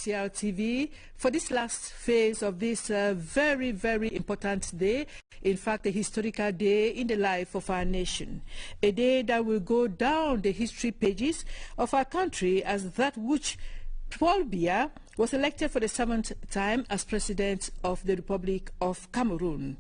CRTV for this last phase of this very, very important day. In fact, a historical day in the life of our nation. A day that will go down the history pages of our country as that which Paul Biya was elected for the 7th time as President of the Republic of Cameroon.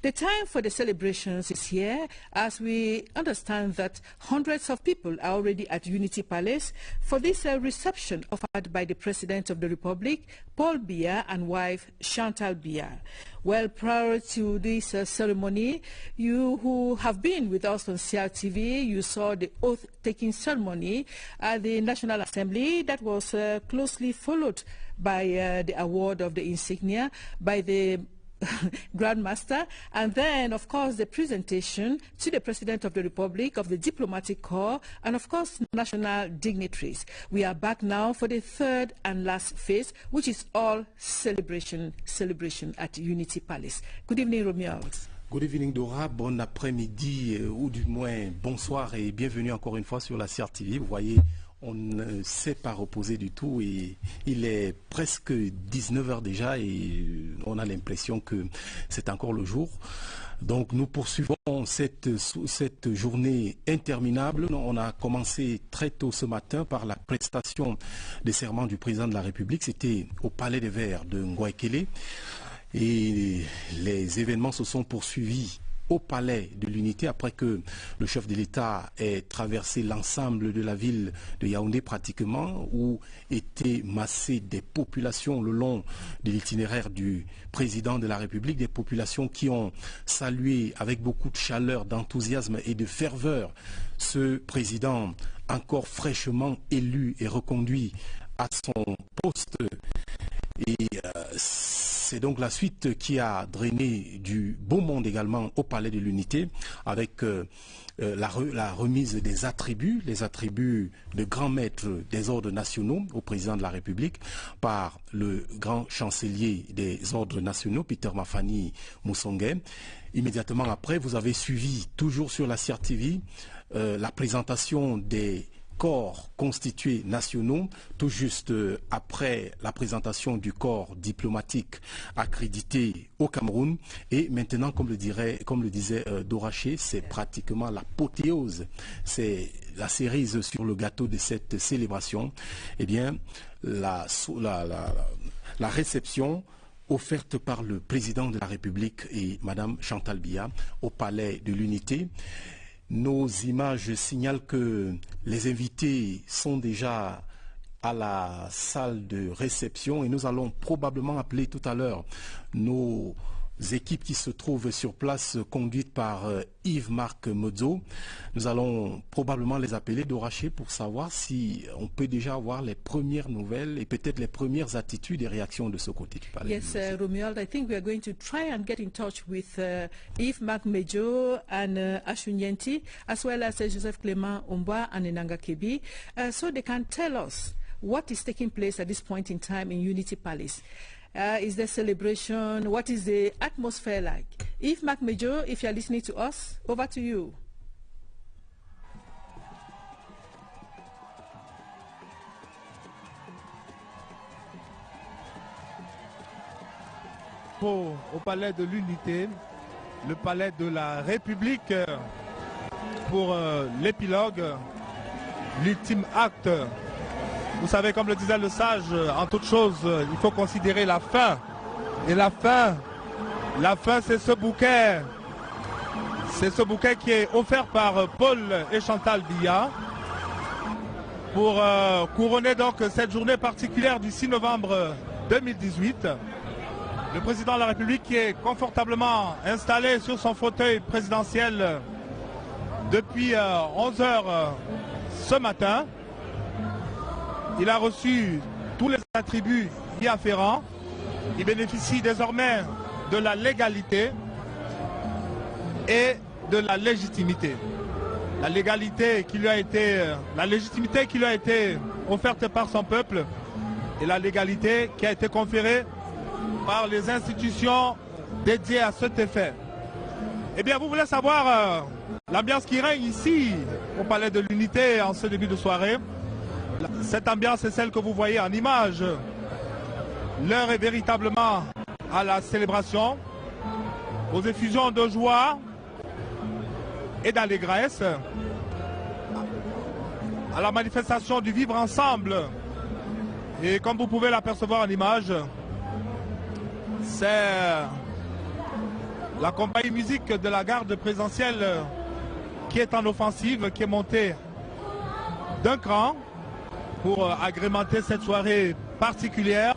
The time for the celebrations is here, as we understand that hundreds of people are already at Unity Palace for this reception offered by the President of the Republic, Paul Biya, and wife Chantal Biya. Well, prior to this ceremony, you who have been with us on CRTV, you saw the oath-taking ceremony at the National Assembly that was closely followed by the award of the insignia by the Grand Master, and then, of course, the presentation to the President of the Republic of the Diplomatic Corps and, of course, national dignitaries. We are back now for the third and last phase, which is all celebration at Unity Palace. Good evening, Romeo. Good evening, Dora. Bon après-midi, ou du moins bonsoir et bienvenue encore une fois sur la CRTV. Vous voyez, on ne s'est pas reposé du tout et il est presque 19 h déjà et on a l'impression que c'est encore le jour. Donc nous poursuivons cette journée interminable. On a commencé très tôt ce matin par la prestation des serments du président de la République. C'était au Palais des Verts de Ngouaikele et les événements se sont poursuivis au Palais de l'Unité après que le chef de l'État ait traversé l'ensemble de la ville de Yaoundé pratiquement, où étaient massées des populations le long de l'itinéraire du président de la République, des populations qui ont salué avec beaucoup de chaleur, d'enthousiasme et de ferveur ce président encore fraîchement élu et reconduit à son poste. Et c'est donc la suite qui a drainé du beau monde également au Palais de l'Unité avec la remise des attributs, les attributs de grand maître des ordres nationaux au président de la République par le grand chancelier des ordres nationaux, Peter Mafani Moussongué. Immédiatement après, vous avez suivi, toujours sur la CRTV, la présentation des corps constitués nationaux, tout juste après la présentation du corps diplomatique accrédité au Cameroun. Et maintenant, comme le disait Doraché, c'est pratiquement l'apothéose, c'est la cerise sur le gâteau de cette célébration. Eh bien, la réception offerte par le président de la République et Madame Chantal Biya au Palais de l'Unité. Nos images signalent que les invités sont déjà à la salle de réception et nous allons probablement appeler tout à l'heure nos équipes qui se trouvent sur place conduites par Yves-Marc Modzo. Nous allons probablement les appeler Doraché pour savoir si on peut déjà avoir les premières nouvelles et peut-être les premières attitudes et réactions de ce côté du palais. Yes, Romuald, I think we are going to try and get in touch with Yves-Marc Modzo and Ashunyenti, as well as Joseph Clément Omba and Enanga Kebi, so they can tell us what is taking place at this point in time in Unity Palace. Is there celebration? What is the atmosphere like? Yves-Marc Modzo, if you are listening to us, over to you. Au Palais de l'Unité, le Palais de la République, pour l'épilogue, l'ultime acte. Vous savez, comme le disait le sage, en toute chose, il faut considérer la fin. Et la fin, c'est ce bouquet. C'est ce bouquet qui est offert par Paul et Chantal Biya pour couronner donc cette journée particulière du 6 novembre 2018. Le président de la République qui est confortablement installé sur son fauteuil présidentiel depuis 11 h ce matin. Il a reçu tous les attributs y afférents. Il bénéficie désormais de la légalité et de la légitimité. La légitimité qui lui a été offerte par son peuple et la légalité qui a été conférée par les institutions dédiées à cet effet. Eh bien, vous voulez savoir l'ambiance qui règne ici au Palais de l'Unité en ce début de soirée. Cette ambiance est celle que vous voyez en image. L'heure est véritablement à la célébration, aux effusions de joie et d'allégresse, à la manifestation du vivre ensemble. Et comme vous pouvez l'apercevoir en image, c'est la compagnie musique de la garde présidentielle qui est en offensive, qui est montée d'un cran pour agrémenter cette soirée particulière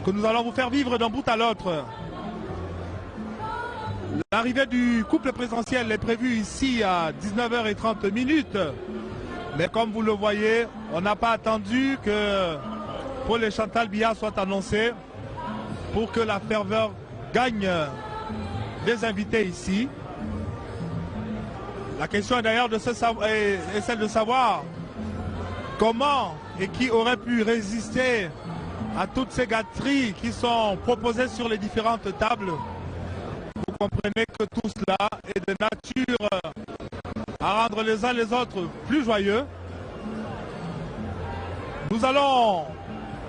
que nous allons vous faire vivre d'un bout à l'autre. L'arrivée du couple présidentiel est prévue ici à 19h30. Mais comme vous le voyez, on n'a pas attendu que Paul et Chantal Biya soient annoncés pour que la ferveur gagne des invités ici. La question est d'ailleurs est celle de savoir comment et qui aurait pu résister à toutes ces gâteries qui sont proposées sur les différentes tables. Vous comprenez que tout cela est de nature à rendre les uns les autres plus joyeux. Nous allons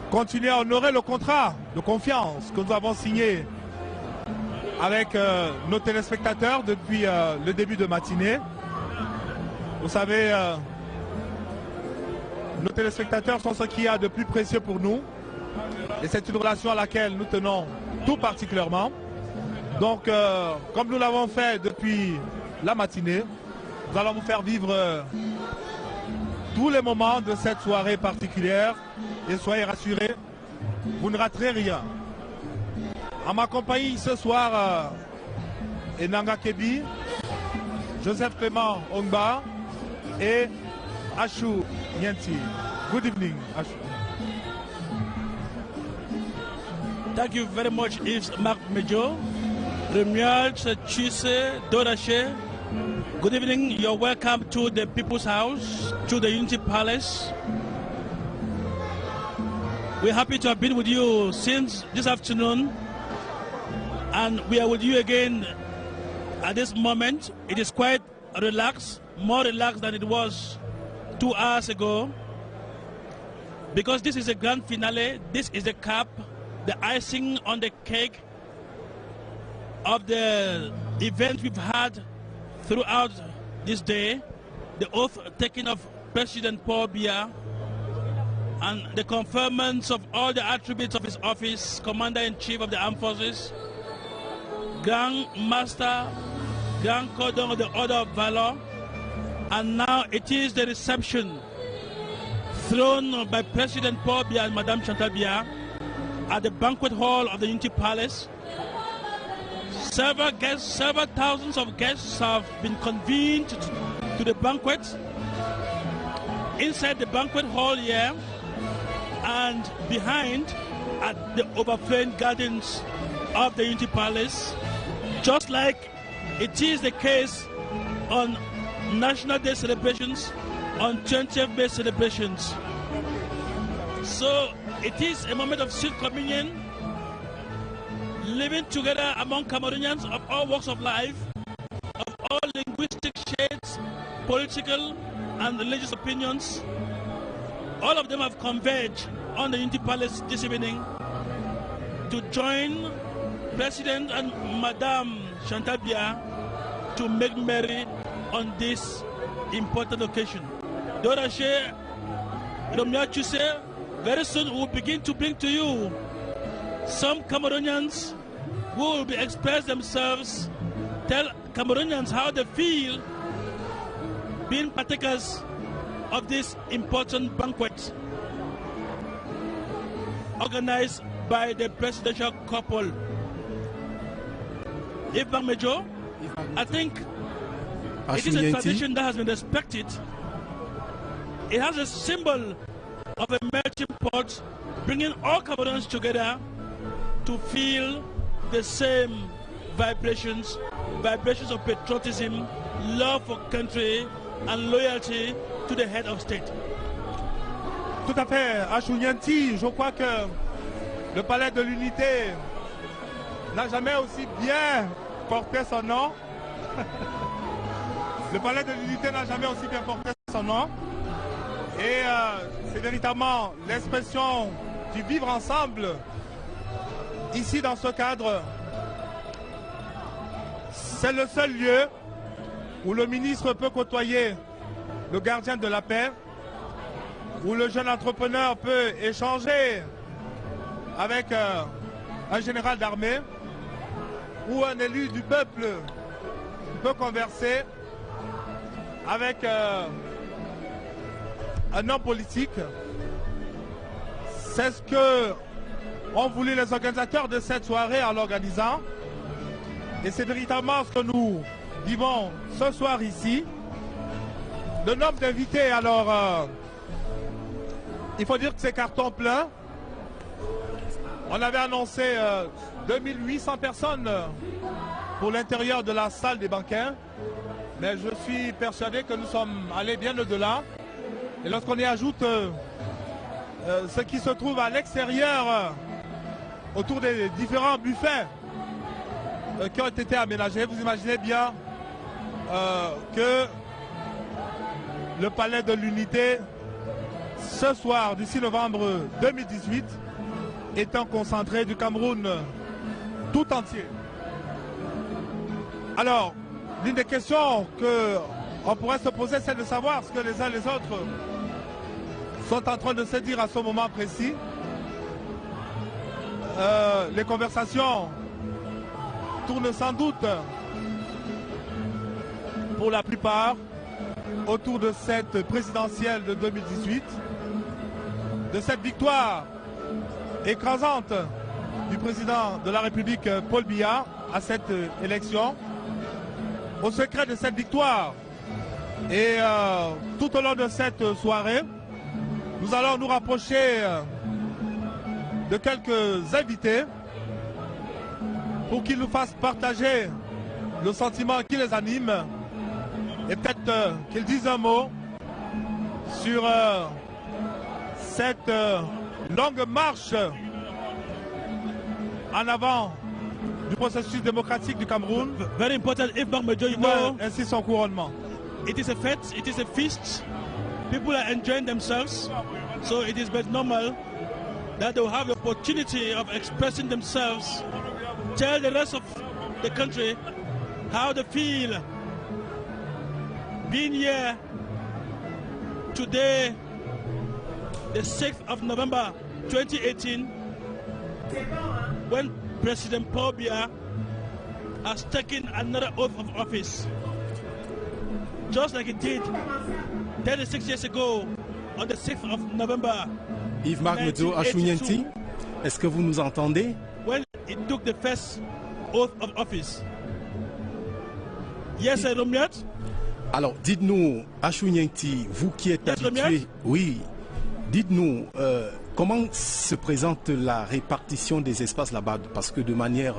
continuer à honorer le contrat de confiance que nous avons signé avec nos téléspectateurs depuis le début de matinée. Vous savez, nos téléspectateurs sont ce qu'il y a de plus précieux pour nous. Et c'est une relation à laquelle nous tenons tout particulièrement. Donc, comme nous l'avons fait depuis la matinée, nous allons vous faire vivre tous les moments de cette soirée particulière. Et soyez rassurés, vous ne raterez rien. En ma compagnie ce soir, Enanga Kebi, Joseph Clément Ongba et Ashou Nyanti. Good evening, Ashou. Thank you very much, Yves Marc Mejo, Remial Chise Dorache. Good evening. You're welcome to the People's House, to the Unity Palace. We're happy to have been with you since this afternoon, and we are with you again at this moment. It is quite relaxed, more relaxed than it was 2 hours ago, because this is a grand finale. This is the cap, the icing on the cake of the event we've had throughout this day, the oath taking of President Paul Biya and the conferments of all the attributes of his office, Commander-in-Chief of the Armed Forces, Grand Master, Grand Cordon of the Order of Valor, and now it is the reception thrown by President Paul Biya and Madame Chantal Biya at the banquet hall of the Unity Palace. Several thousands of guests have been convened to the banquet inside the banquet hall here and behind at the overflowing gardens of the Unity Palace, just like it is the case on National Day celebrations, on 20th May celebrations. So it is a moment of sweet communion, living together among Cameroonians of all walks of life, of all linguistic shades, political and religious opinions. All of them have converged on the Unity Palace this evening to join President and Madame Chantal Biya to make merry on this important occasion. Dorache, Romeo Chuse, very soon we will begin to bring to you some Cameroonians who will be express themselves, tell Cameroonians how they feel being partakers of this important banquet organized by the presidential couple. Yves Major, I think it is a tradition that has been respected. It has a symbol of a melting pot, bringing all Cameroonians together to feel the same vibrations of patriotism, love for country, and loyalty to the head of state. Tout à fait, Ashou Nyanti, je crois que le Palais de l'Unité n'a jamais aussi bien porté son nom. Le Palais de l'Unité n'a jamais aussi bien porté son nom. Et c'est véritablement l'expression du vivre ensemble ici dans ce cadre, c'est le seul lieu où le ministre peut côtoyer le gardien de la paix, où le jeune entrepreneur peut échanger avec un général d'armée, où un élu du peuple peut converser avec un homme politique. C'est ce que ont voulu les organisateurs de cette soirée en l'organisant. Et c'est véritablement ce que nous vivons ce soir ici. Le nombre d'invités, alors, il faut dire que c'est carton plein. On avait annoncé 2800 personnes pour l'intérieur de la salle des banquets. Mais je suis persuadé que nous sommes allés bien au-delà. Et lorsqu'on y ajoute ce qui se trouve à l'extérieur, autour des différents buffets qui ont été aménagés, vous imaginez bien que le Palais de l'Unité, ce soir du 6 novembre 2018, étant concentré du Cameroun tout entier. Alors, l'une des questions qu'on pourrait se poser, c'est de savoir ce que les uns et les autres sont en train de se dire à ce moment précis. Les conversations tournent sans doute, pour la plupart, autour de cette présidentielle de 2018, de cette victoire écrasante du président de la République, Paul Biya, à cette élection. Au secret de cette victoire et tout au long de cette soirée, nous allons nous rapprocher de quelques invités pour qu'ils nous fassent partager le sentiment qui les anime et peut-être qu'ils disent un mot sur cette longue marche en avant du processus démocratique du Cameroun. Very important, if not major, you know, ainsi son couronnement. it is a fete, it is a feast. People are enjoying themselves, so it is very normal that they will have the opportunity of expressing themselves, tell the rest of the country how they feel being here today, the 6th of November 2018, when President Paul Biya has taken another oath of office, just like he did 36 years ago on the 6th of November. Yves-Marc Medzo Achougnenti, est-ce que vous nous entendez? When he took the first oath of office. Yes, Romiat? Alors, dites-nous, Achougnenti, vous qui êtes habitué, oui, dites-nous, comment se présente la répartition des espaces là-bas? Parce que de manière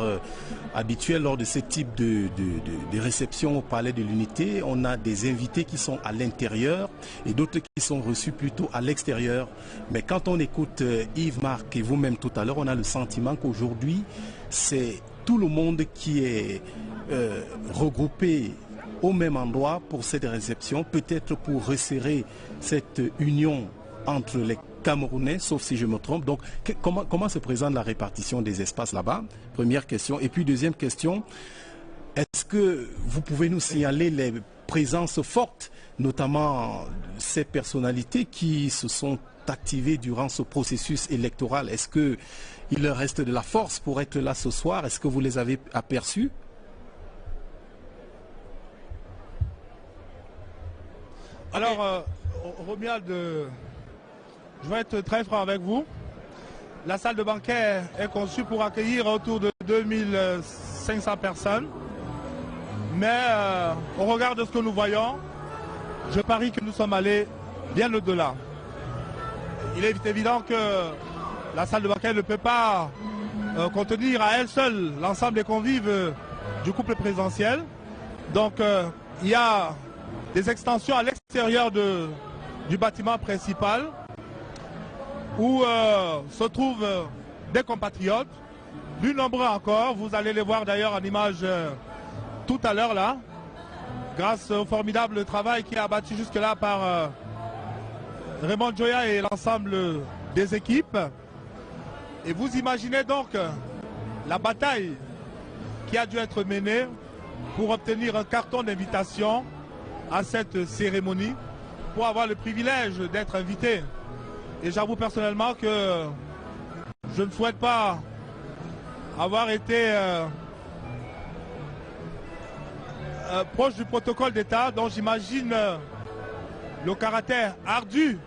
habituelle, lors de ce type de réception au Palais de l'Unité, on a des invités qui sont à l'intérieur et d'autres qui sont reçus plutôt à l'extérieur. Mais quand on écoute Yves-Marc et vous-même tout à l'heure, on a le sentiment qu'aujourd'hui, c'est tout le monde qui est regroupé au même endroit pour cette réception, peut-être pour resserrer cette union entre les Camerounais, sauf si je me trompe. Donc, comment se présente la répartition des espaces là-bas? Première question. Et puis, deuxième question, est-ce que vous pouvez nous signaler les présences fortes, notamment ces personnalités qui se sont activées durant ce processus électoral? Est-ce qu'il leur reste de la force pour être là ce soir? Est-ce que vous les avez aperçus? Alors, Romuald, je vais être très franc avec vous. La salle de banquet est conçue pour accueillir autour de 2500 personnes. Mais au regard de ce que nous voyons, je parie que nous sommes allés bien au-delà. Il est évident que la salle de banquet ne peut pas contenir à elle seule l'ensemble des convives du couple présidentiel. Donc, il y a des extensions à l'extérieur du bâtiment principal où se trouvent des compatriotes, plus nombreux encore. Vous allez les voir d'ailleurs en image tout à l'heure là, grâce au formidable travail qui est abattu jusque-là par Raymond Joya et l'ensemble des équipes. Et vous imaginez donc la bataille qui a dû être menée pour obtenir un carton d'invitation à cette cérémonie, pour avoir le privilège d'être invité. Et j'avoue personnellement que je ne souhaite pas avoir été proche du protocole d'État, dont j'imagine le caractère ardu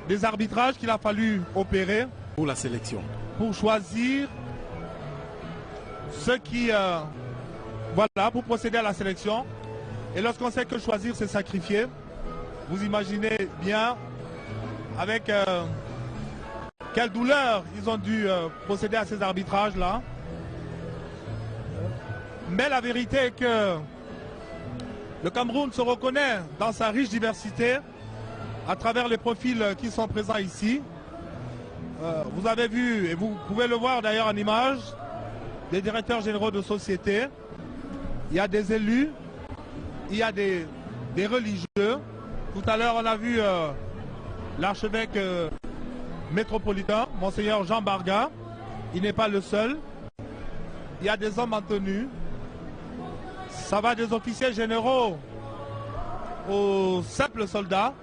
des arbitrages qu'il a fallu opérer pour la sélection, pour choisir ceux qui voilà, pour procéder à la sélection. Et lorsqu'on sait que choisir c'est sacrifier, vous imaginez bien avec quelle douleur ils ont dû procéder à ces arbitrages là. Mais la vérité est que le Cameroun se reconnaît dans sa riche diversité à travers les profils qui sont présents ici. Vous avez vu, et vous pouvez le voir d'ailleurs en image, des directeurs généraux de société, il y a des élus, il y a des religieux. Tout à l'heure, on a vu l'archevêque métropolitain, Monseigneur Jean Barga. Il n'est pas le seul. Il y a des hommes en tenue. Ça va des officiers généraux aux simples soldats.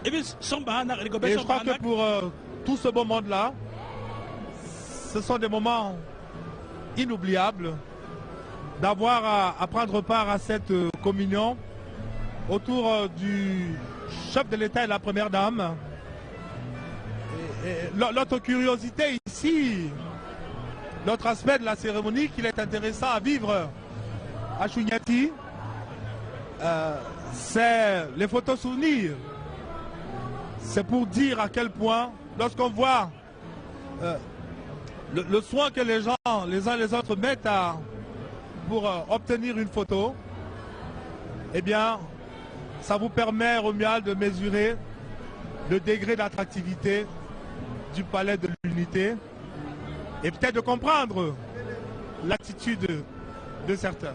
Et je crois que pour tout ce beau monde-là, ce sont des moments inoubliables d'avoir à prendre part à cette communion autour du chef de l'État et la première dame. Notre curiosité ici, l'autre aspect de la cérémonie qu'il est intéressant à vivre à Chougnati, c'est les photos souvenirs. C'est pour dire à quel point, lorsqu'on voit le soin que les gens, les uns les autres, mettent pour obtenir une photo, eh bien, ça vous permet, Romuald, de mesurer le degré d'attractivité du palais de l'unité et peut-être de comprendre l'attitude de certains.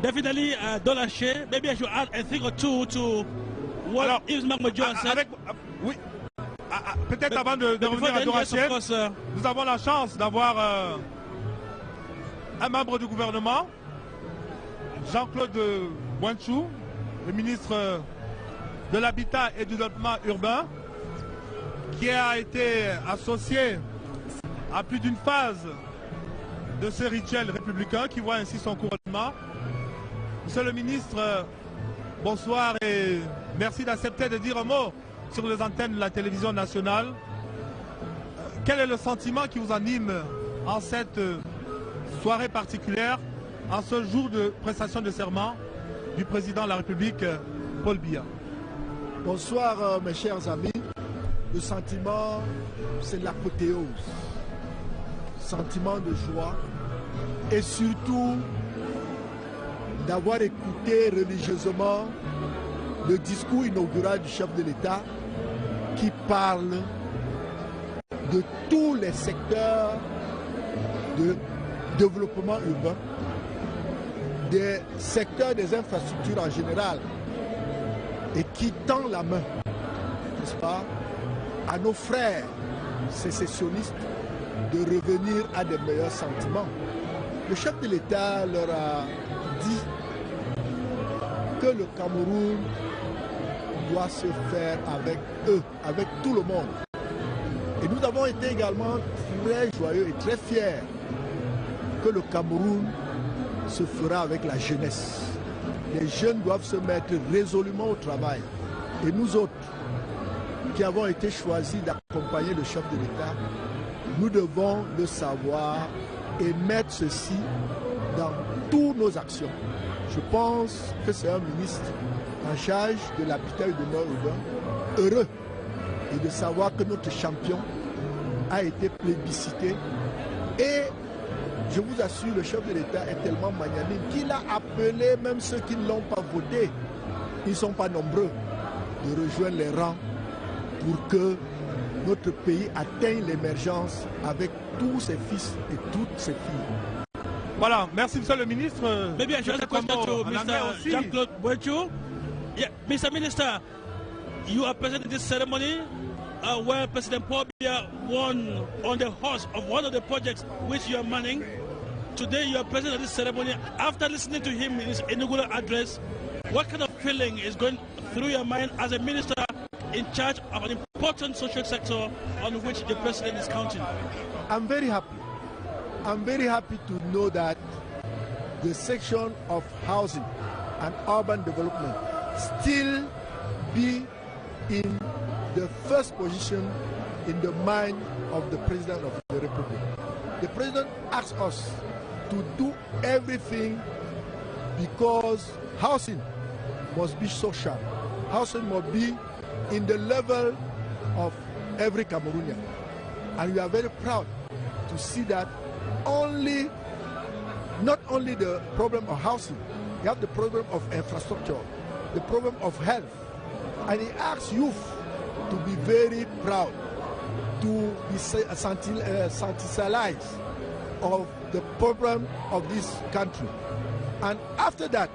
Definitely, Dolache, maybe I should add a thing or two to what Ismail Majon said. Oui, peut-être avant de revenir à Doraché, nous avons la chance d'avoir un membre du gouvernement, Jean-Claude Boinchou, le ministre de l'Habitat et du Développement urbain, qui a été associé à plus d'une phase de ce rituel républicain qui voit ainsi son couronnement. Monsieur le ministre, bonsoir et merci d'accepter de dire un mot sur les antennes de la télévision nationale. Quel est le sentiment qui vous anime en cette soirée particulière, en ce jour de prestation de serment du président de la République, Paul Biya? Bonsoir mes chers amis. Le sentiment, c'est l'apothéose. Sentiment de joie et surtout d'avoir écouté religieusement le discours inaugural du chef de l'État qui parle de tous les secteurs de développement urbain, des secteurs des infrastructures en général et qui tend la main, n'est-ce pas, à nos frères sécessionnistes de revenir à des meilleurs sentiments. Le chef de l'État leur a dit que le Cameroun doit se faire avec eux, avec tout le monde. Et nous avons été également très joyeux et très fiers que le Cameroun se fera avec la jeunesse. Les jeunes doivent se mettre résolument au travail. Et nous autres, qui avons été choisis d'accompagner le chef de l'État, nous devons le savoir et mettre ceci dans toutes nos actions. Je pense que c'est un ministre en charge de l'habitat et du nord urbain heureux et de savoir que notre champion a été plébiscité. Et je vous assure, le chef de l'État est tellement magnanime qu'il a appelé même ceux qui ne l'ont pas voté, ils ne sont pas nombreux, de rejoindre les rangs pour que notre pays atteigne l'émergence avec tous ses fils et toutes ses filles. Voilà, merci monsieur le ministre. Maybe I should ask a question to Mr. Jean-Claude Boinchou. Yeah, Mr. Minister, you are present in this ceremony. where President Paul Biya won on the horse of one of the projects which you are manning. Today you are present at this ceremony. After listening to him in his inaugural address, what kind of feeling is going through your mind as a minister in charge of an important social sector on which the president is counting? I'm very happy. I'm very happy to know that the section of housing and urban development still be in the first position in the mind of the President of the Republic. The President asks us to do everything because housing must be social. Housing must be in the level of every Cameroonian. And we are very proud to see that not only the problem of housing, you have the problem of infrastructure, the problem of health. And he asks youth to be very proud, to be sensibilized of the problem of this country. And after that,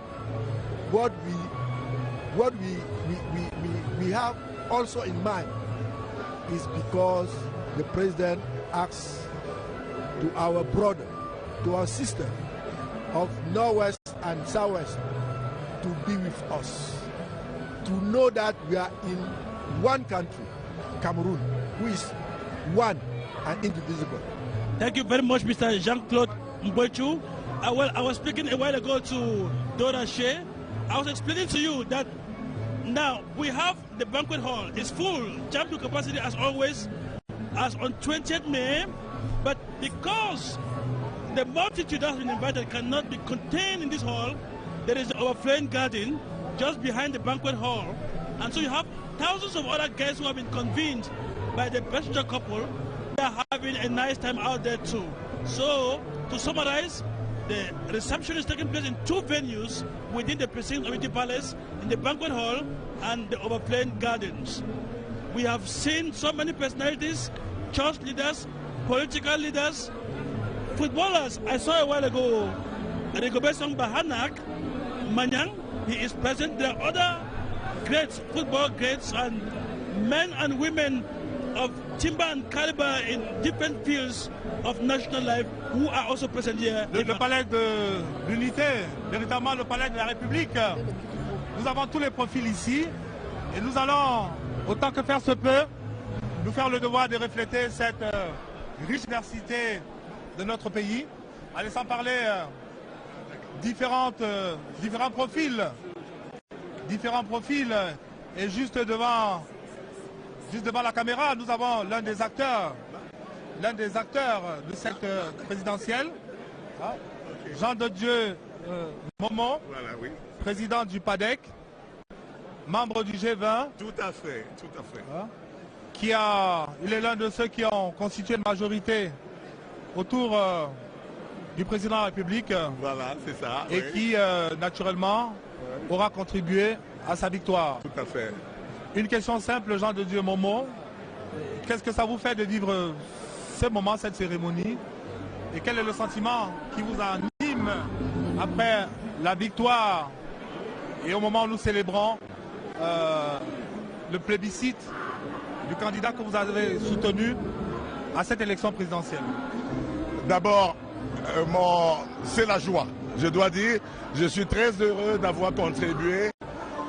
what we have also in mind is because the president asks to our brother, to our sister of Northwest and Southwest to be with us, to know that we are in one country, Cameroon, who is one and indivisible. Thank you very much, Mr. Jean-Claude Mboichu. Well, I was speaking a while ago to Dora Shea. I was explaining to you that now we have the banquet hall. It's full, jammed to capacity as always, as on 20th May. But because the multitude that has been invited cannot be contained in this hall, there is the overflowing garden just behind the banquet hall. And so you have thousands of other guests who have been convened by the presidential couple. They are having a nice time out there too. So, to summarize, the reception is taking place in two venues within the precinct of Unity Palace, in the banquet hall and the overflowing gardens. We have seen so many personalities, church leaders, political leaders, footballers. I saw a while ago Rigobert Song Bahanak, Manyang, he is present. There are other greats, football greats, and men and women of timber and caliber in different fields of national life who are also present here. Le palais de l'unité, véritablement le palais de la République. Nous avons tous les profils ici et nous allons, autant que faire se peut, nous faire le devoir de refléter cette riche diversité de notre pays, en laissant parler différents profils, et juste devant la caméra, nous avons l'un des acteurs de cette présidentielle, Jean de Dieu Momon, voilà, oui. Président du PADEC, membre du G20. Tout à fait. Il est l'un de ceux qui ont constitué une majorité autour du président de la République. Voilà, c'est ça. Et oui. qui, naturellement, aura contribué à sa victoire. Tout à fait. Une question simple, Jean de Dieu Momon. Qu'est-ce que ça vous fait de vivre ce moment, cette cérémonie? Et quel est le sentiment qui vous anime après la victoire et au moment où nous célébrons le plébiscite du candidat que vous avez soutenu à cette élection présidentielle? D'abord, c'est la joie. Je dois dire, je suis très heureux d'avoir contribué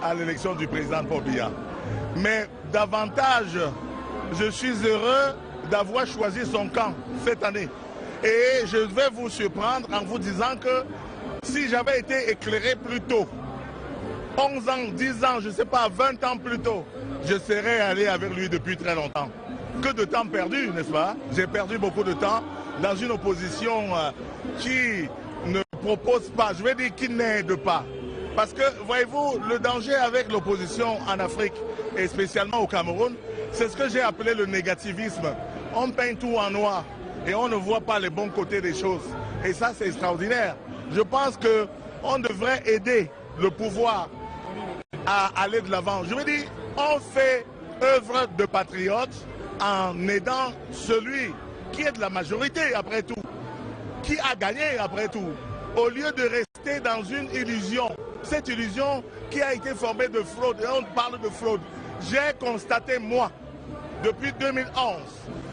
à l'élection du président Paul Biya. Mais davantage, je suis heureux d'avoir choisi son camp cette année. Et je vais vous surprendre en vous disant que si j'avais été éclairé plus tôt, 11 ans, 10 ans, je ne sais pas, 20 ans plus tôt, je serais allé avec lui depuis très longtemps. Que de temps perdu, n'est-ce pas? J'ai perdu beaucoup de temps dans une opposition qui ne propose pas, je vais dire qui n'aide pas. Parce que, voyez-vous, le danger avec l'opposition en Afrique, et spécialement au Cameroun, c'est ce que j'ai appelé le négativisme. On peint tout en noir et on ne voit pas les bons côtés des choses. Et ça, c'est extraordinaire. Je pense qu'on devrait aider le pouvoir à aller de l'avant. Je veux dire, on fait œuvre de patriote en aidant celui qui est de la majorité après tout, qui a gagné après tout, au lieu de rester dans une illusion. Cette illusion qui a été formée de fraude, et on parle de fraude. J'ai constaté, moi, depuis 2011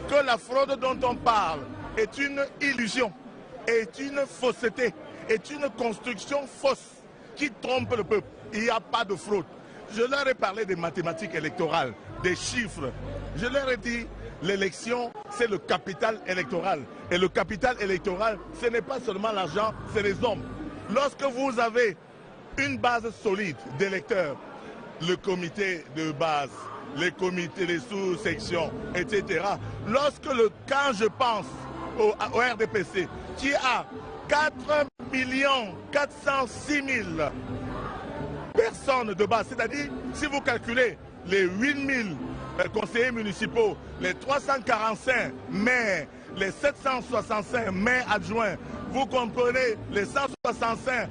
que la fraude dont on parle est une illusion, est une fausseté, est une construction fausse qui trompe le peuple. Il n'y a pas de fraude. Je leur ai parlé des mathématiques électorales, des chiffres. Je leur ai dit, l'élection, c'est le capital électoral. Et le capital électoral, ce n'est pas seulement l'argent, c'est les hommes. Lorsque vous avez une base solide d'électeurs, le comité de base, les comités, les sous-sections, etc. Quand je pense au RDPC, qui a 4 406 000 personnes de base, c'est-à-dire, si vous calculez les 8 000 conseillers municipaux, les 345 maires, les 765 maires adjoints, vous comprenez les 165,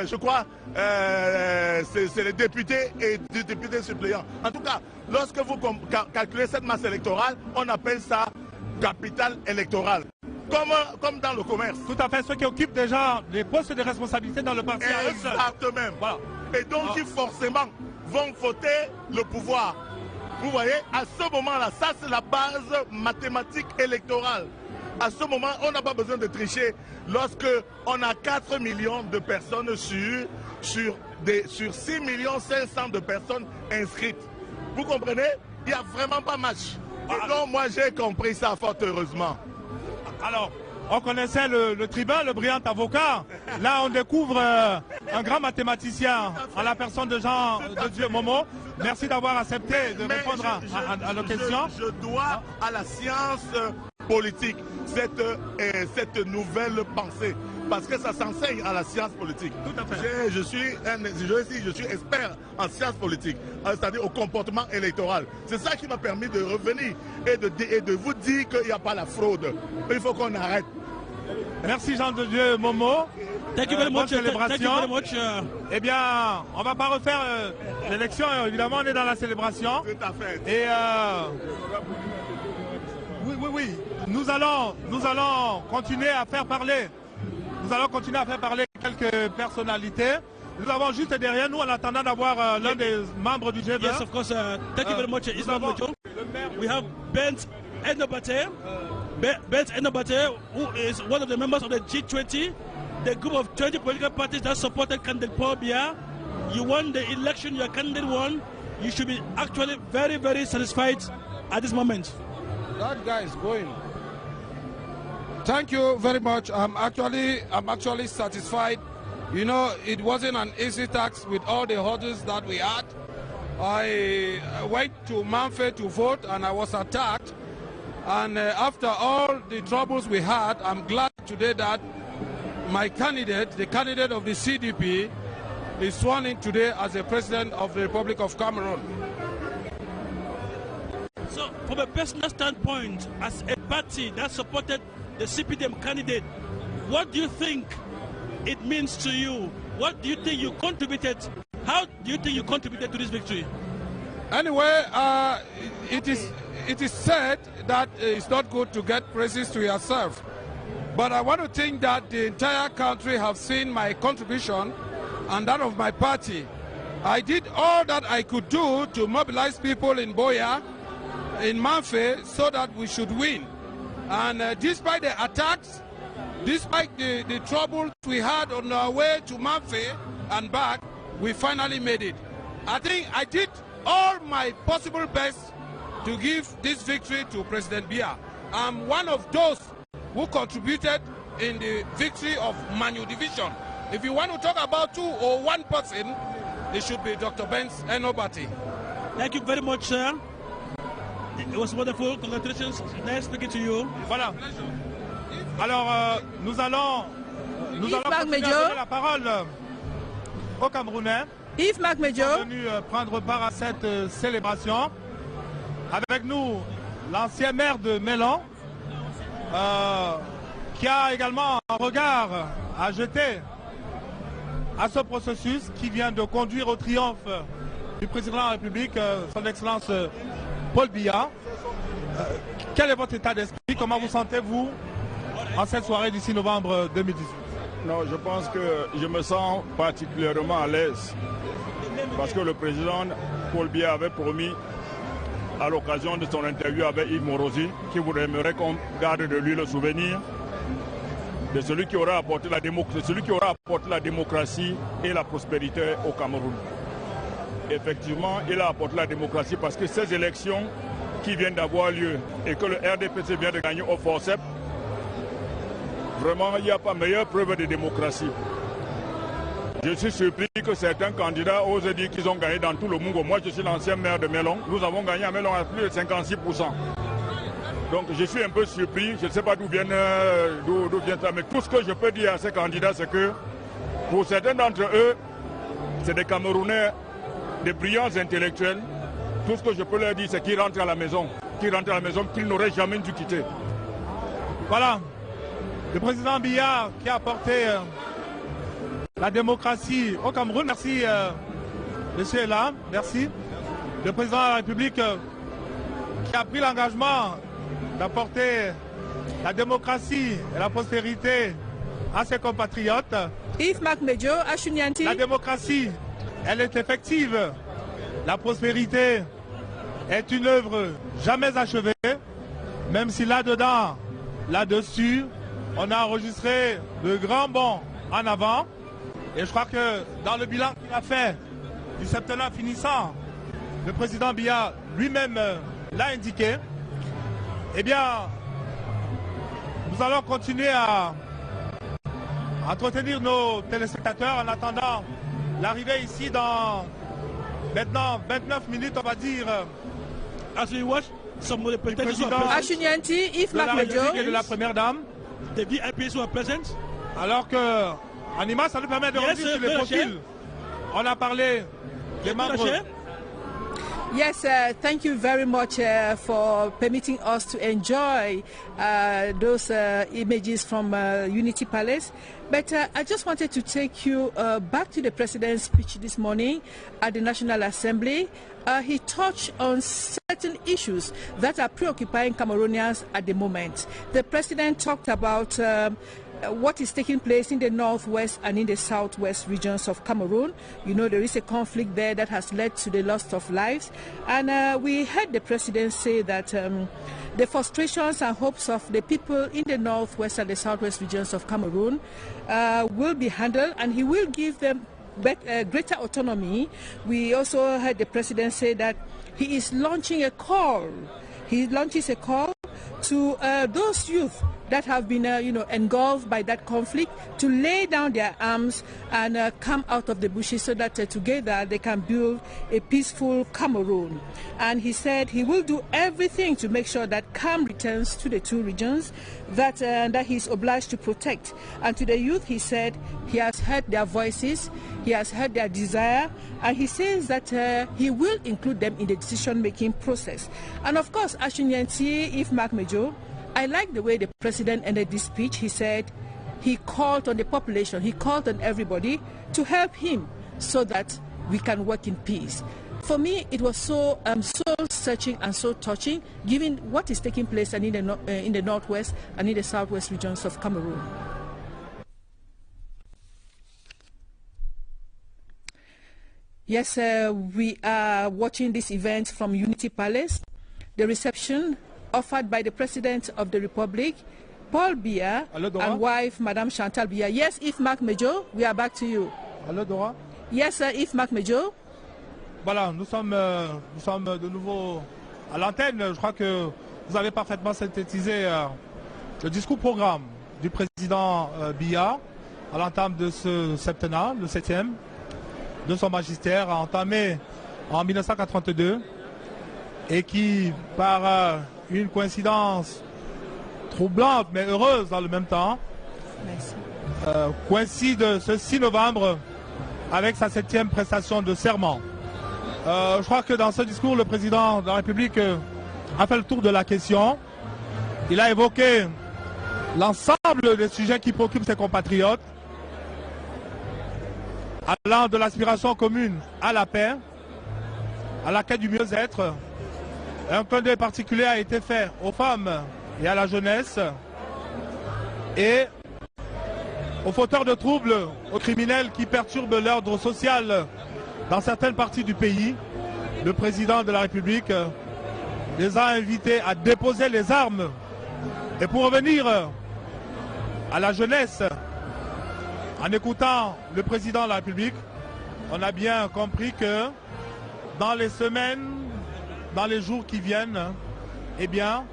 je crois, c'est les députés et les députés suppléants. En tout cas, lorsque vous calculez cette masse électorale, on appelle ça capital électoral. Comme dans le commerce. Tout à fait, ceux qui occupent déjà des postes de responsabilité dans le parti. Exactement. Voilà. Et donc, qui forcément vont voter le pouvoir. Vous voyez, à ce moment-là, ça c'est la base mathématique électorale. À ce moment, on n'a pas besoin de tricher. Lorsque on a 4 millions de personnes sur 6 500 de personnes inscrites. Vous comprenez? Il n'y a vraiment pas match. Et donc, moi, j'ai compris ça fort heureusement. Alors, on connaissait le tribun, le brillant avocat. Là, on découvre un grand mathématicien en la personne de Jean de Dieu Momo. Merci d'avoir accepté de répondre à nos questions. Je dois à la science politique cette nouvelle pensée. Parce que ça s'enseigne à la science politique. Tout à fait. Je suis expert en sciences politiques, c'est-à-dire au comportement électoral. C'est ça qui m'a permis de revenir et de vous dire qu'il n'y a pas la fraude. Il faut qu'on arrête. Merci Jean de Dieu Momo. Thank you very much. Célébration. Thank you very much. Eh bien, on va pas refaire l'élection. Évidemment, on est dans la célébration. Tout à fait. Et oui. Nous allons continuer à faire parler. Nous allons continuer à faire parler quelques personnalités. Nous avons juste derrière nous, en attendant d'avoir l'un des membres du G20. Yes, of course. Thank you very much, Ismail Mojo. We have Bent Enobate. Bent Enobate, who is one of the members of the G20, the group of 20 political parties that supported candidate Paul Biya. You won the election, your candidate won. You should be actually very, very satisfied at this moment. That guy is going. Thank you very much. I'm actually satisfied. You know, it wasn't an easy task with all the hurdles that we had. I went to Manfred to vote and I was attacked. And after all the troubles we had, I'm glad today that my candidate, the candidate of the CDP, is sworn in today as the President of the Republic of Cameroon. So, from a personal standpoint, as a party that supported the CPDM candidate, what do you think it means to you? What do you think you contributed? How do you think you contributed to this victory? Anyway, it is said that it's not good to get praises to yourself. But I want to think that the entire country have seen my contribution and that of my party. I did all that I could do to mobilize people in Boya, in Manfe, so that we should win. And despite the attacks, despite the trouble we had on our way to Manfe and back, we finally made it. I think I did all my possible best to give this victory to President Biya. I'm one of those who contributed in the victory of Manu Division. If you want to talk about 2 or 1 person, it should be Dr. Benz Enobati. Thank you very much, sir. It was wonderful. Congratulations. Nice speaking to you. Voilà. Alors, nous allons donner la parole au Camerounais. Yves Macmejo est venu prendre part à cette célébration. Avec nous, l'ancien maire de Mélan, qui a également un regard à jeter à ce processus qui vient de conduire au triomphe du président de la République, son Excellence Paul Biya. Quel est votre état d'esprit? Comment vous sentez-vous en cette soirée du 6 novembre 2018? Non, je pense que je me sens particulièrement à l'aise parce que le président Paul Biya avait promis à l'occasion de son interview avec Yves Morosi, qui aimerait qu'on garde de lui le souvenir de celui qui aura apporté la démocratie et la prospérité au Cameroun. Effectivement, il a apporté la démocratie parce que ces élections qui viennent d'avoir lieu et que le RDPC vient de gagner au forceps, vraiment, il n'y a pas meilleure preuve de démocratie. Je suis surpris que certains candidats osent dire qu'ils ont gagné dans tout le monde. Moi, je suis l'ancien maire de Melon. Nous avons gagné à Melon à plus de 56%. Donc, je suis un peu surpris. Je ne sais pas d'où vient ça. Mais tout ce que je peux dire à ces candidats, c'est que pour certains d'entre eux, c'est des Camerounais, des brillants intellectuels. Tout ce que je peux leur dire, c'est qu'ils rentrent à la maison. Qu'ils n'auraient jamais dû quitter. Voilà. Le président Biya qui a apporté la démocratie au Cameroun. Merci, monsieur Elam. Merci. Le président de la République qui a pris l'engagement d'apporter la démocratie et la prospérité à ses compatriotes. Yves Macmejo, Ashunyanti. La démocratie, elle est effective. La prospérité est une œuvre jamais achevée, même si là-dessus, on a enregistré de grands bons en avant. Et je crois que dans le bilan qu'il a fait du septennat finissant, le président Biya lui-même l'a indiqué. Eh bien, nous allons continuer à entretenir nos téléspectateurs en attendant l'arrivée ici dans maintenant 29 minutes, on va dire. As we watch some of the presidents Ashunyanti, Yves Macmejo et de la première dame. The VIPs who are present. Alors que Anima, ça nous permet de revenir sur les profils. On a parlé des membres. Yes, thank you very much for permitting us to enjoy those images from Unity Palace. But I just wanted to take you back to the President's speech this morning at the National Assembly. He touched on certain issues that are preoccupying Cameroonians at the moment. The President talked about what is taking place in the northwest and in the southwest regions of Cameroon. You know, there is a conflict there that has led to the loss of lives. And we heard the President say that the frustrations and hopes of the people in the northwest and the southwest regions of Cameroon will be handled, and he will give them greater autonomy. We also heard the President say that he is launching a call. He launches a call to those youth that have been engulfed by that conflict to lay down their arms and come out of the bushes so that together they can build a peaceful Cameroon. And he said he will do everything to make sure that calm returns to the two regions that he is obliged to protect. And to the youth, he said he has heard their voices, he has heard their desire, and he says that he will include them in the decision-making process. And of course, Ashunyanti, Yves Macmejo, I like the way the President ended this speech. He said he called on the population, he called on everybody to help him so that we can work in peace. For me, it was so soul-searching and so touching, given what is taking place in the northwest and in the southwest regions of Cameroon. Yes, we are watching this event from Unity Palace. The reception offered by the President of the Republic, Paul Biya, and wife, Madame Chantal Biya. Yes, Yves Macmejo, we are back to you. Allô, Dora? Yes, Yves Macmejo. Voilà, nous sommes de nouveau à l'antenne. Je crois que vous avez parfaitement synthétisé le discours-programme du président Biya à l'entame de ce septennat, le 7e, de son magistère, entamé en 1982 et qui, par une coïncidence troublante mais heureuse dans le même temps, coïncide ce 6 novembre avec sa 7e prestation de serment. Je crois que dans ce discours, le président de la République a fait le tour de la question. Il a évoqué l'ensemble des sujets qui préoccupent ses compatriotes, allant de l'aspiration commune à la paix, à la quête du mieux-être. Un clin d'œil particulier a été fait aux femmes et à la jeunesse et aux fauteurs de troubles, aux criminels qui perturbent l'ordre social dans certaines parties du pays. Le président de la République les a invités à déposer les armes. Et pour revenir à la jeunesse, en écoutant le président de la République, on a bien compris que dans les semaines, dans les jours qui viennent, eh bien,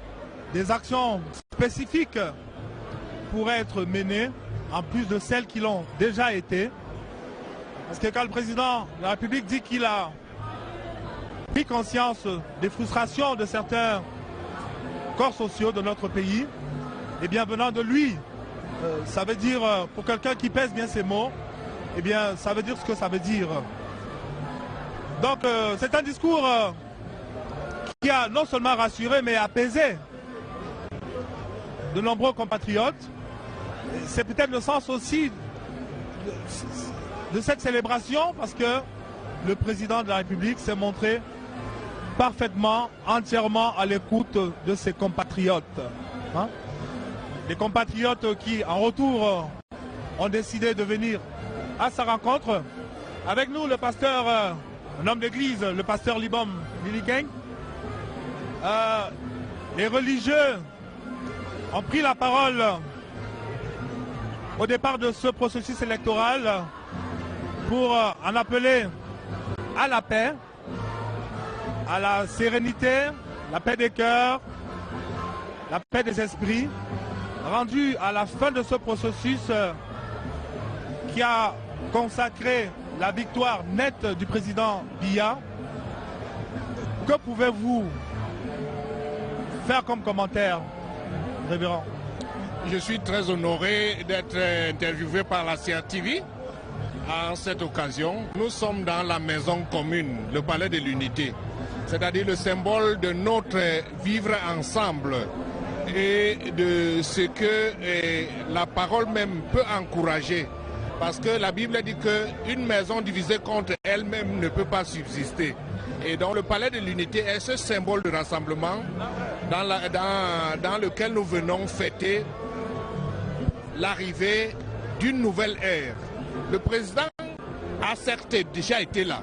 des actions spécifiques pourraient être menées, en plus de celles qui l'ont déjà été. Parce que quand le président de la République dit qu'il a pris conscience des frustrations de certains corps sociaux de notre pays, eh bien, venant de lui, ça veut dire, pour quelqu'un qui pèse bien ses mots, eh bien, ça veut dire ce que ça veut dire. Donc, c'est un discours qui a non seulement rassuré, mais apaisé de nombreux compatriotes. C'est peut-être le sens aussi de cette célébration, parce que le président de la République s'est montré parfaitement, entièrement à l'écoute de ses compatriotes. Hein? Des compatriotes qui, en retour, ont décidé de venir à sa rencontre. Avec nous, le pasteur, un homme d'église, le pasteur Libom Lilikeng. Les religieux ont pris la parole au départ de ce processus électoral pour en appeler à la paix, à la sérénité, la paix des cœurs, la paix des esprits, rendu à la fin de ce processus qui a consacré la victoire nette du président Biya. Que pouvez-vous faire comme commentaire, révérend? Je suis très honoré d'être interviewé par la CRTV à cette occasion. Nous sommes dans la maison commune, le palais de l'unité, c'est-à-dire le symbole de notre vivre ensemble et de ce que la parole même peut encourager. Parce que la Bible dit qu'une maison divisée contre elle-même ne peut pas subsister. Et donc le palais de l'unité est ce symbole de rassemblement dans lequel nous venons fêter l'arrivée d'une nouvelle ère. Le président a certes déjà été là,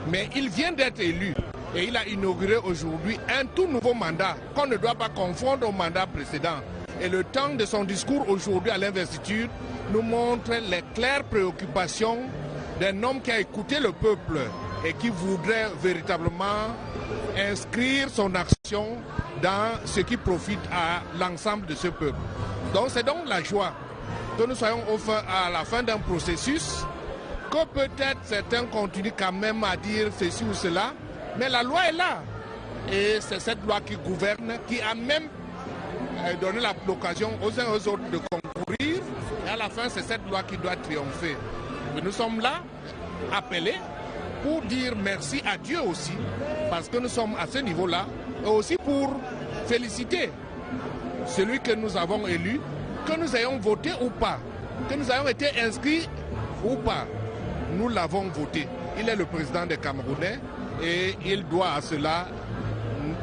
mais il vient d'être élu et il a inauguré aujourd'hui un tout nouveau mandat qu'on ne doit pas confondre au mandat précédent. Et le temps de son discours aujourd'hui à l'investiture nous montre les claires préoccupations d'un homme qui a écouté le peuple et qui voudrait véritablement inscrire son action dans ce qui profite à l'ensemble de ce peuple. Donc c'est donc la joie que nous soyons à la fin d'un processus, que peut-être certains continuent quand même à dire ceci ou cela, mais la loi est là. Et c'est cette loi qui gouverne, qui a même donné l'occasion aux uns et aux autres de concourir. Et à la fin, c'est cette loi qui doit triompher. Et nous sommes là, appelés, pour dire merci à Dieu aussi, parce que nous sommes à ce niveau-là, et aussi pour féliciter celui que nous avons élu, que nous ayons voté ou pas, que nous ayons été inscrits ou pas, nous l'avons voté. Il est le président des Camerounais et il doit à cela,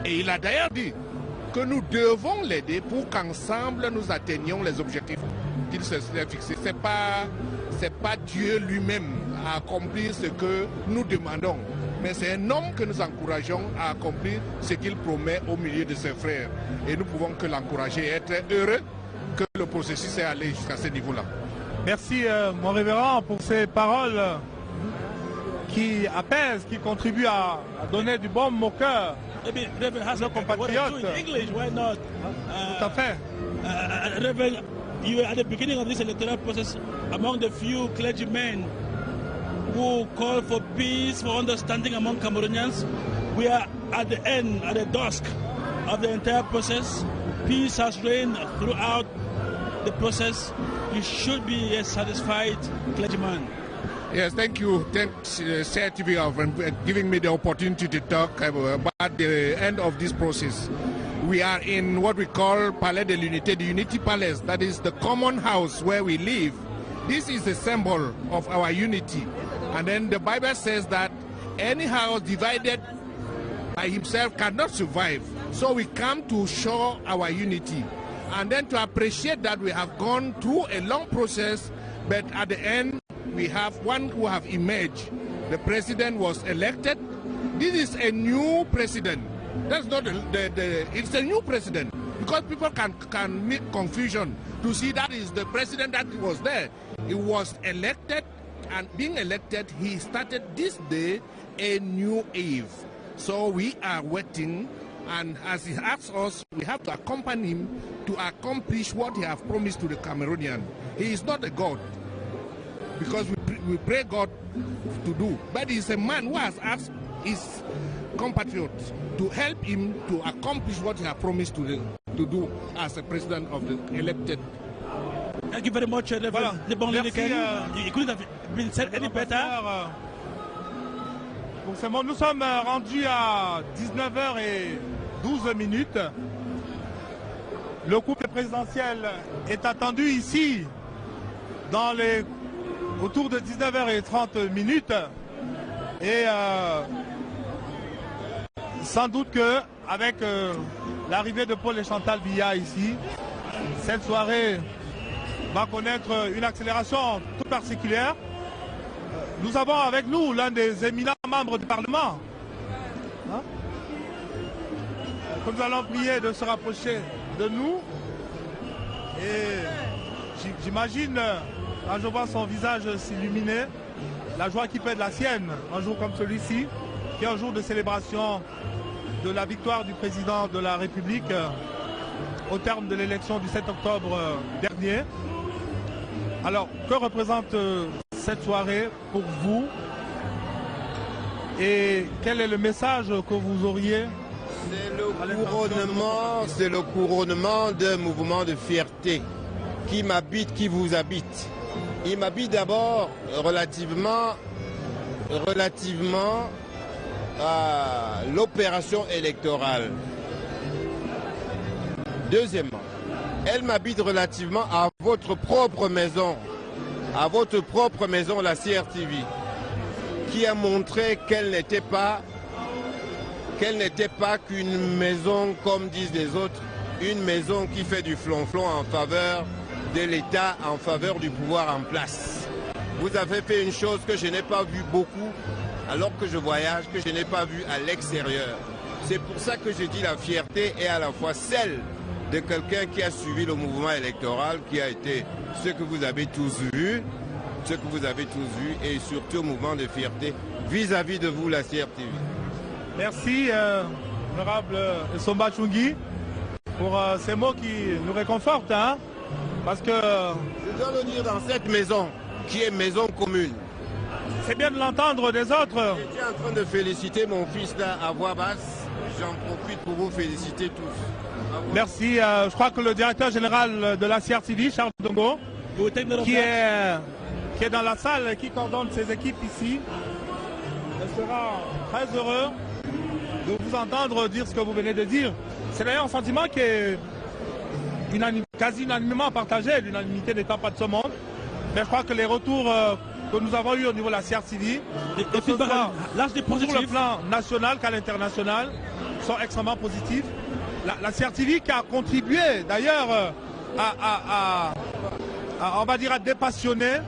et il a d'ailleurs dit que nous devons l'aider pour qu'ensemble nous atteignions les objectifs qu'il se serait fixés. Ce n'est pas Dieu lui-même à accomplir ce que nous demandons, mais c'est un homme que nous encourageons à accomplir ce qu'il promet au milieu de ses frères. Et nous pouvons que l'encourager et être heureux que le processus est allé jusqu'à ce niveau-là. Merci, mon révérend, pour ces paroles qui apaisent, qui contribuent à donner du baume au cœur. Nos compatriotes. Tout à fait. Reverend, you were at the beginning of this electoral process among the few clergymen who call for peace, for understanding among Cameroonians. We are at the end, at the dusk of the entire process. Peace has reigned throughout the process. You should be a satisfied clergyman. Yes, thank you. Thanks, CRTV, for giving me the opportunity to talk about the end of this process. We are in what we call Palais de l'Unité, the Unity Palace. That is the common house where we live. This is the symbol of our unity. And then the Bible says that any house divided by himself cannot survive. So we come to show our unity. And then to appreciate that we have gone through a long process, but at the end, we have one who have emerged. The president was elected. This is a new president. That's not it's a new president. Because people can make confusion to see that is the president that was there. He was elected, and being elected, he started this day a new eve. So we are waiting, and as he asks us, we have to accompany him to accomplish what he has promised to the Cameroonian. He is not a god, because we pray God to do. But he's a man who has asked his compatriots to help him to accomplish what he has promised to do as a president of the elected. Thank you very much, Voilà. You couldn't have been said any better. Nous sommes rendus à 19h12. Le couple présidentiel est attendu ici autour de 19h30. Et sans doute qu'avec l'arrivée de Paul et Chantal Biya ici, cette soirée va connaître une accélération toute particulière. Nous avons avec nous l'un des éminents membres du Parlement, que nous allons prier de se rapprocher de nous. Et j'imagine, quand je vois son visage s'illuminer, la joie qui peut être la sienne, un jour comme celui-ci, qui est un jour de célébration de la victoire du président de la République au terme de l'élection du 7 octobre dernier. Alors, que représente cette soirée pour vous et quel est le message que vous auriez? C'est le couronnement d'un mouvement de fierté qui m'habite, qui vous habite. Il m'habite d'abord relativement à l'opération électorale. Deuxièmement, elle m'habite relativement à votre propre maison, la CRTV, qui a montré qu'elle n'était pas qu'une maison comme disent les autres, une maison qui fait du flonflon en faveur de l'État, en faveur du pouvoir en place. Vous avez fait une chose que je n'ai pas vue beaucoup alors que je voyage, que je n'ai pas vue à l'extérieur. C'est pour ça que je dis la fierté est à la fois celle de quelqu'un qui a suivi le mouvement électoral, qui a été ce que vous avez tous vu, et surtout mouvement de fierté vis-à-vis de vous, la CRTV. Merci, honorable Somba Chungi, pour ces mots qui nous réconfortent, parce que... Je dois le dire dans cette maison, qui est maison commune. C'est bien de l'entendre des autres. J'étais en train de féliciter mon fils là à voix basse. J'en profite pour vous féliciter tous. Merci. Je crois que le directeur général de la CRTV, Charles Dongo, qui est dans la salle, qui coordonne ses équipes ici, sera très heureux de vous entendre dire ce que vous venez de dire. C'est d'ailleurs un sentiment qui est quasi unanimement partagé. L'unanimité n'étant pas de ce monde. Mais je crois que les retours que nous avons eu au niveau de la CRTV, sur le plan national qu'à l'international, sont extrêmement positifs. La CRTV qui a contribué d'ailleurs on va dire à dépassionner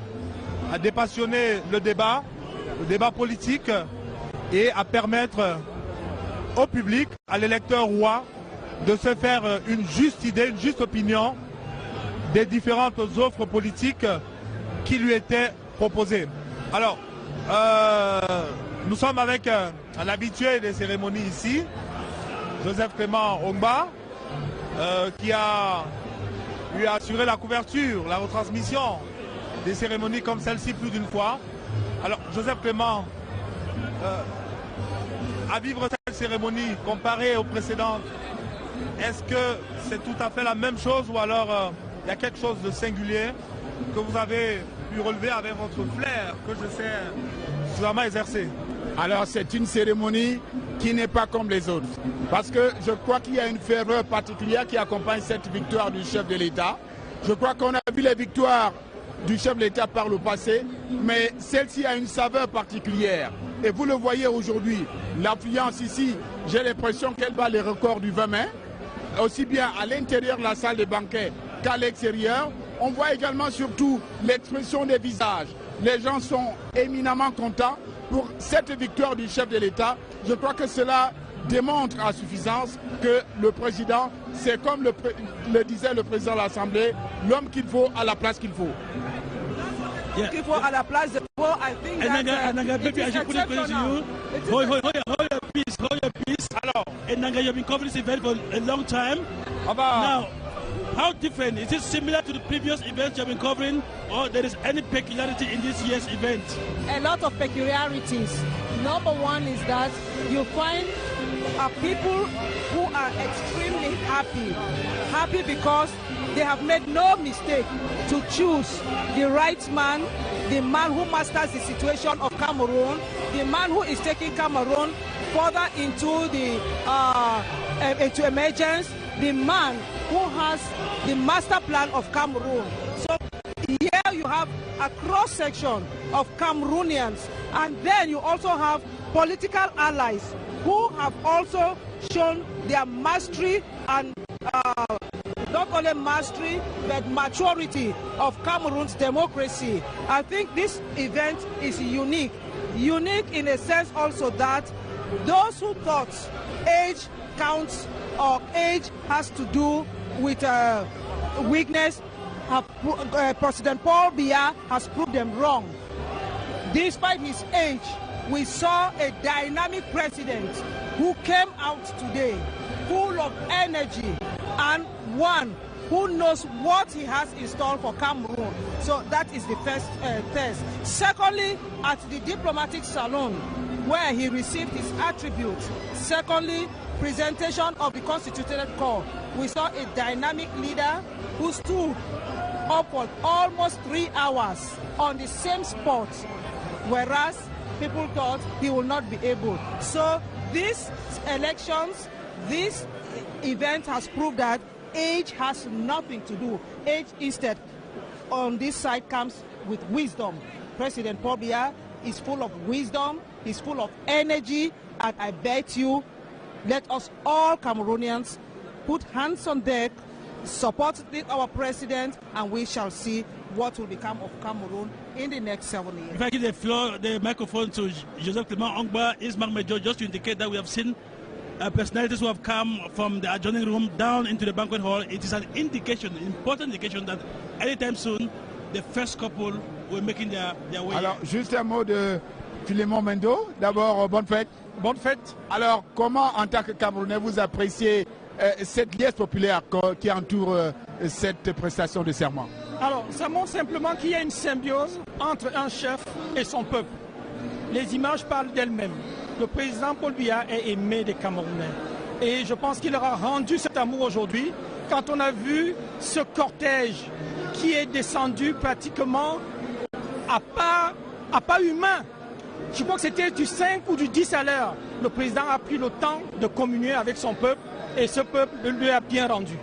le débat politique et à permettre au public, à l'électeur roi, de se faire une juste idée, une juste opinion des différentes offres politiques qui lui étaient proposées. Alors, nous sommes avec un habitué des cérémonies ici, Joseph Clément Ongba, qui a lui assuré la couverture, la retransmission des cérémonies comme celle-ci plus d'une fois. Alors, Joseph Clément, à vivre cette cérémonie comparée aux précédentes, est-ce que c'est tout à fait la même chose ou alors il y a quelque chose de singulier que vous avez pu relever avec votre flair que je sais suffisamment exercer? Alors c'est une cérémonie qui n'est pas comme les autres. Parce que je crois qu'il y a une ferveur particulière qui accompagne cette victoire du chef de l'État. Je crois qu'on a vu les victoires du chef de l'État par le passé, mais celle-ci a une saveur particulière. Et vous le voyez aujourd'hui, l'affluence ici, j'ai l'impression qu'elle bat les records du 20 mai, aussi bien à l'intérieur de la salle des banquets qu'à l'extérieur. On voit également surtout l'expression des visages. Les gens sont éminemment contents pour cette victoire du chef de l'État. Je crois que cela démontre à suffisance que le président, c'est comme le disait le président de l'Assemblée, l'homme qu'il faut à la place qu'il faut. Yeah. Qu'il faut à la place de faut, I think that it is exceptional. Hold your peace. Hello. Enanga, you've been covering this event for a long time. Now, how different? Is it similar to the previous events you've been covering, or there is any peculiarity in this year's event? A lot of peculiarities. Number one is that you find people who are extremely happy. Happy because they have made no mistake to choose the right man, the man who masters the situation of Cameroon, the man who is taking Cameroon further into the into emergence, the man who has the master plan of Cameroon. So here you have a cross-section of Cameroonians, and then you also have political allies who have also shown their mastery and not only mastery but maturity of Cameroon's democracy. I think this event is unique. Unique in a sense also that those who thought age counts or age has to do with weakness, President Paul Biya has proved them wrong. Despite his age, we saw a dynamic president who came out today full of energy and one who knows what he has in store for Cameroon. So that is the first test. Secondly, at the diplomatic salon where he received his attributes. Secondly, presentation of the Constituted Court. We saw a dynamic leader who stood up for almost 3 hours on the same spot, whereas people thought he will not be able. So these elections, this event has proved that age has nothing to do. Age instead on this side comes with wisdom. President Paul Biya is full of wisdom, he's full of energy, and I bet you, let us all Cameroonians put hands on deck, support our president, and we shall see what will become of Cameroon in the next 7 years. If I give the microphone to Joseph Clement Ongba, Ismail Major, just to indicate that we have seen personalities who have come from the adjoining room down into the banquet hall. It is an indication, an important indication that anytime soon, the first couple will be making their way. Alors, juste un mot de Philémon Mendo. D'abord, bonne fête. Bonne fête. Alors, comment, en tant que Camerounais, vous appréciez cette liesse populaire qui entoure cette prestation de serment? Alors, ça montre simplement qu'il y a une symbiose entre un chef et son peuple. Les images parlent d'elles-mêmes. Le président Paul Biya est aimé des Camerounais. Et je pense qu'il leur a rendu cet amour aujourd'hui quand on a vu ce cortège qui est descendu pratiquement à pas humain. Je crois que c'était du 5 ou du 10 à l'heure. Le président a pris le temps de communier avec son peuple et ce peuple lui a bien rendu.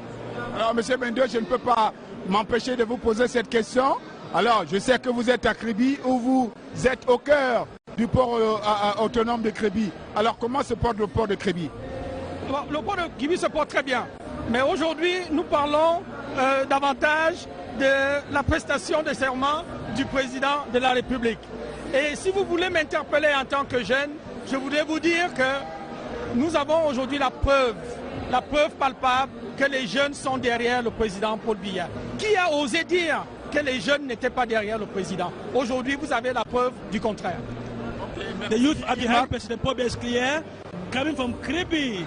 Alors, M. Mendo, je ne peux pas m'empêcher de vous poser cette question. Alors, je sais que vous êtes à Kribi, où vous êtes au cœur du port autonome de Kribi. Alors, comment se porte le port de Kribi? Le port de Kribi se porte très bien. Mais aujourd'hui, nous parlons davantage de la prestation de serment du président de la République. Et si vous voulez m'interpeller en tant que jeune, je voudrais vous dire que nous avons aujourd'hui la preuve palpable que les jeunes sont derrière le président Paul Biya. Qui a osé dire que les jeunes n'étaient pas derrière le président? Aujourd'hui, vous avez la preuve du contraire. The youth are behind President Paul Biya is clear. Coming from Kribi,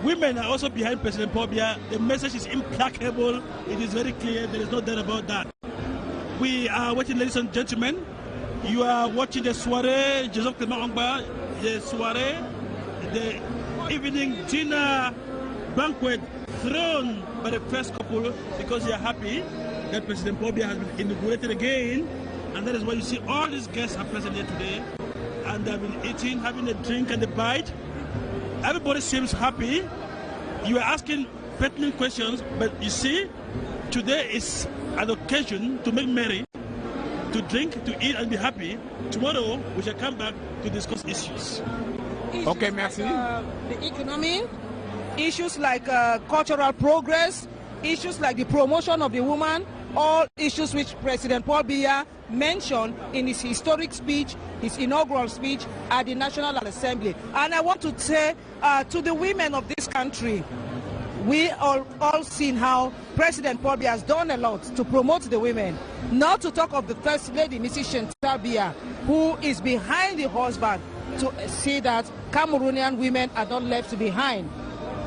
women are also behind President Paul Biya. The message is implacable. It is very clear. There is no doubt about that. We are watching, ladies and gentlemen. You are watching the soirée, Joseph Clement Ongba, the soirée, the evening dinner banquet thrown by the first couple because they are happy that President Paul Biya has been inaugurated again. And that is why you see all these guests are present here today. And they've been eating, having a drink and a bite. Everybody seems happy. You are asking pertinent questions, but you see, today is an occasion to make merry, to drink, to eat and be happy. Tomorrow, we shall come back to discuss issues. Okay, merci. Like, the economy, issues like cultural progress, issues like the promotion of the woman, all issues which President Paul Biya mentioned in his historic speech, his inaugural speech at the National Assembly. And I want to say to the women of this country, we all seen how President Paul Biya has done a lot to promote the women. Not to talk of the First Lady, Mrs. Chantal Biya, who is behind the husband to see that Cameroonian women are not left behind.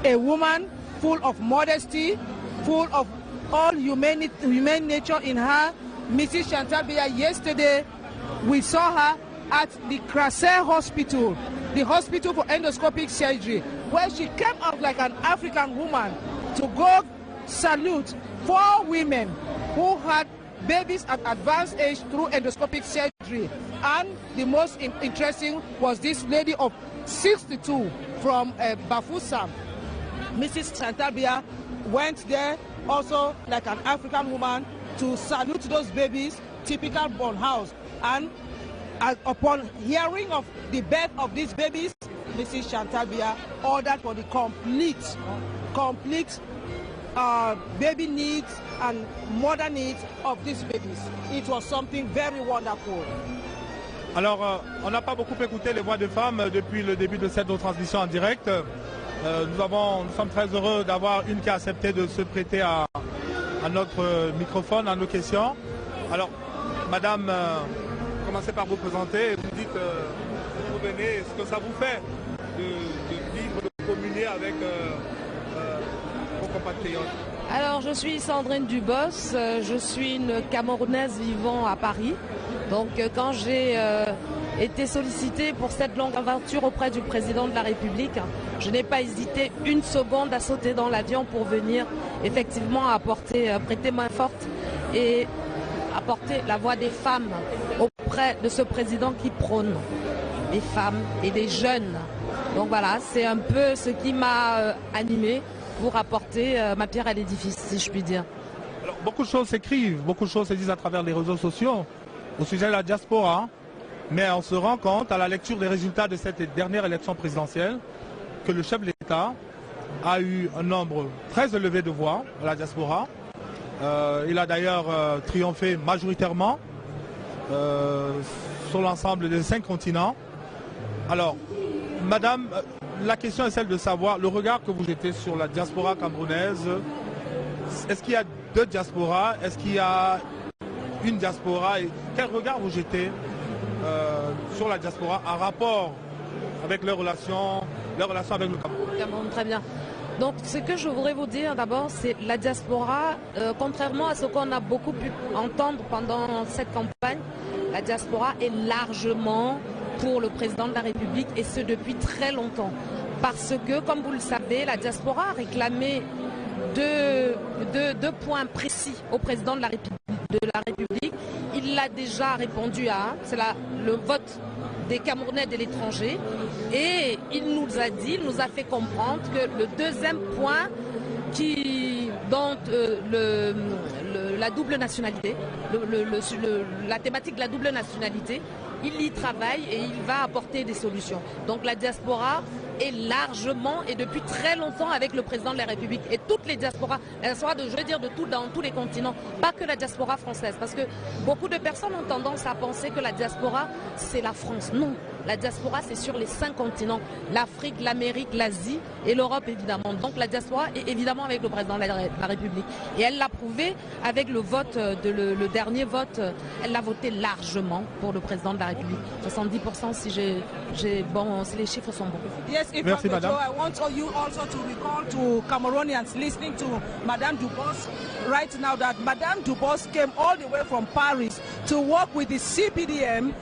A woman full of modesty, full of all humane nature in her. Mrs. Chantal Biya, yesterday we saw her at the Crasset Hospital, the hospital for endoscopic surgery, where she came out like an African woman to go salute 4 women who had babies at advanced age through endoscopic surgery. And the most interesting was this lady of 62 from Bafoussam. Mrs. Chantal Biya went there also like an African woman to salute those babies, typical born house. And upon hearing of the birth of these babies, Mrs. Chantal Biya ordered for the complete baby needs and mother needs of these babies. It was something very wonderful. Alors, on n'a pas beaucoup écouté les voix des femmes depuis le début de cette transmission en direct. Nous sommes très heureux d'avoir une qui a accepté de se prêter à notre microphone, à nos questions. Alors, madame, commencez par vous présenter et vous dites d'où vous venez, ce que ça vous fait de vivre, de communier avec vos compatriotes. Alors, je suis Sandrine Dubos, je suis une Camerounaise vivant à Paris. Donc, quand j'ai été sollicitée pour cette longue aventure auprès du président de la République, je n'ai pas hésité une seconde à sauter dans l'avion pour venir effectivement prêter main forte et apporter la voix des femmes auprès de ce président qui prône les femmes et les jeunes. Donc voilà, c'est un peu ce qui m'a animée pour apporter ma pierre à l'édifice, si je puis dire. Alors, beaucoup de choses s'écrivent, beaucoup de choses se disent à travers les réseaux sociaux au sujet de la diaspora, mais on se rend compte à la lecture des résultats de cette dernière élection présidentielle que le chef de l'État a eu un nombre très élevé de voix à la diaspora. Il a d'ailleurs triomphé majoritairement sur l'ensemble des 5 continents. Alors, madame, la question est celle de savoir le regard que vous jetez sur la diaspora camerounaise. Est-ce qu'il y a 2 diasporas? Est-ce qu'il y a une diaspora? Et quel regard vous jetez sur la diaspora en rapport avec leurs relations avec le Cameroun? Très bien. Donc ce que je voudrais vous dire d'abord, c'est la diaspora, contrairement à ce qu'on a beaucoup pu entendre pendant cette campagne, la diaspora est largement pour le président de la République et ce depuis très longtemps. Parce que, comme vous le savez, la diaspora a réclamé deux points précis au président de la République. Il l'a déjà répondu à, c'est le vote des Camerounais de l'étranger, et il nous a fait comprendre que le deuxième point dont la double nationalité, la thématique de la double nationalité, il y travaille et il va apporter des solutions. Donc la diaspora est largement et depuis très longtemps avec le président de la République et toutes les diasporas, dans tous les continents, pas que la diaspora française, parce que beaucoup de personnes ont tendance à penser que la diaspora c'est la France. Non, la diaspora c'est sur les 5 continents, l'Afrique, l'Amérique, l'Asie et l'Europe évidemment. Donc la diaspora est évidemment avec le président de la République et elle l'a prouvé avec le vote, le dernier vote, elle l'a voté largement pour le président de la République, 70% si les chiffres sont bons. Yes, Merci, Madame. I want you also to recall to Cameroonians listening to Madame Dubos right now that Madame Dubos came all the way from Paris to work with the CPDM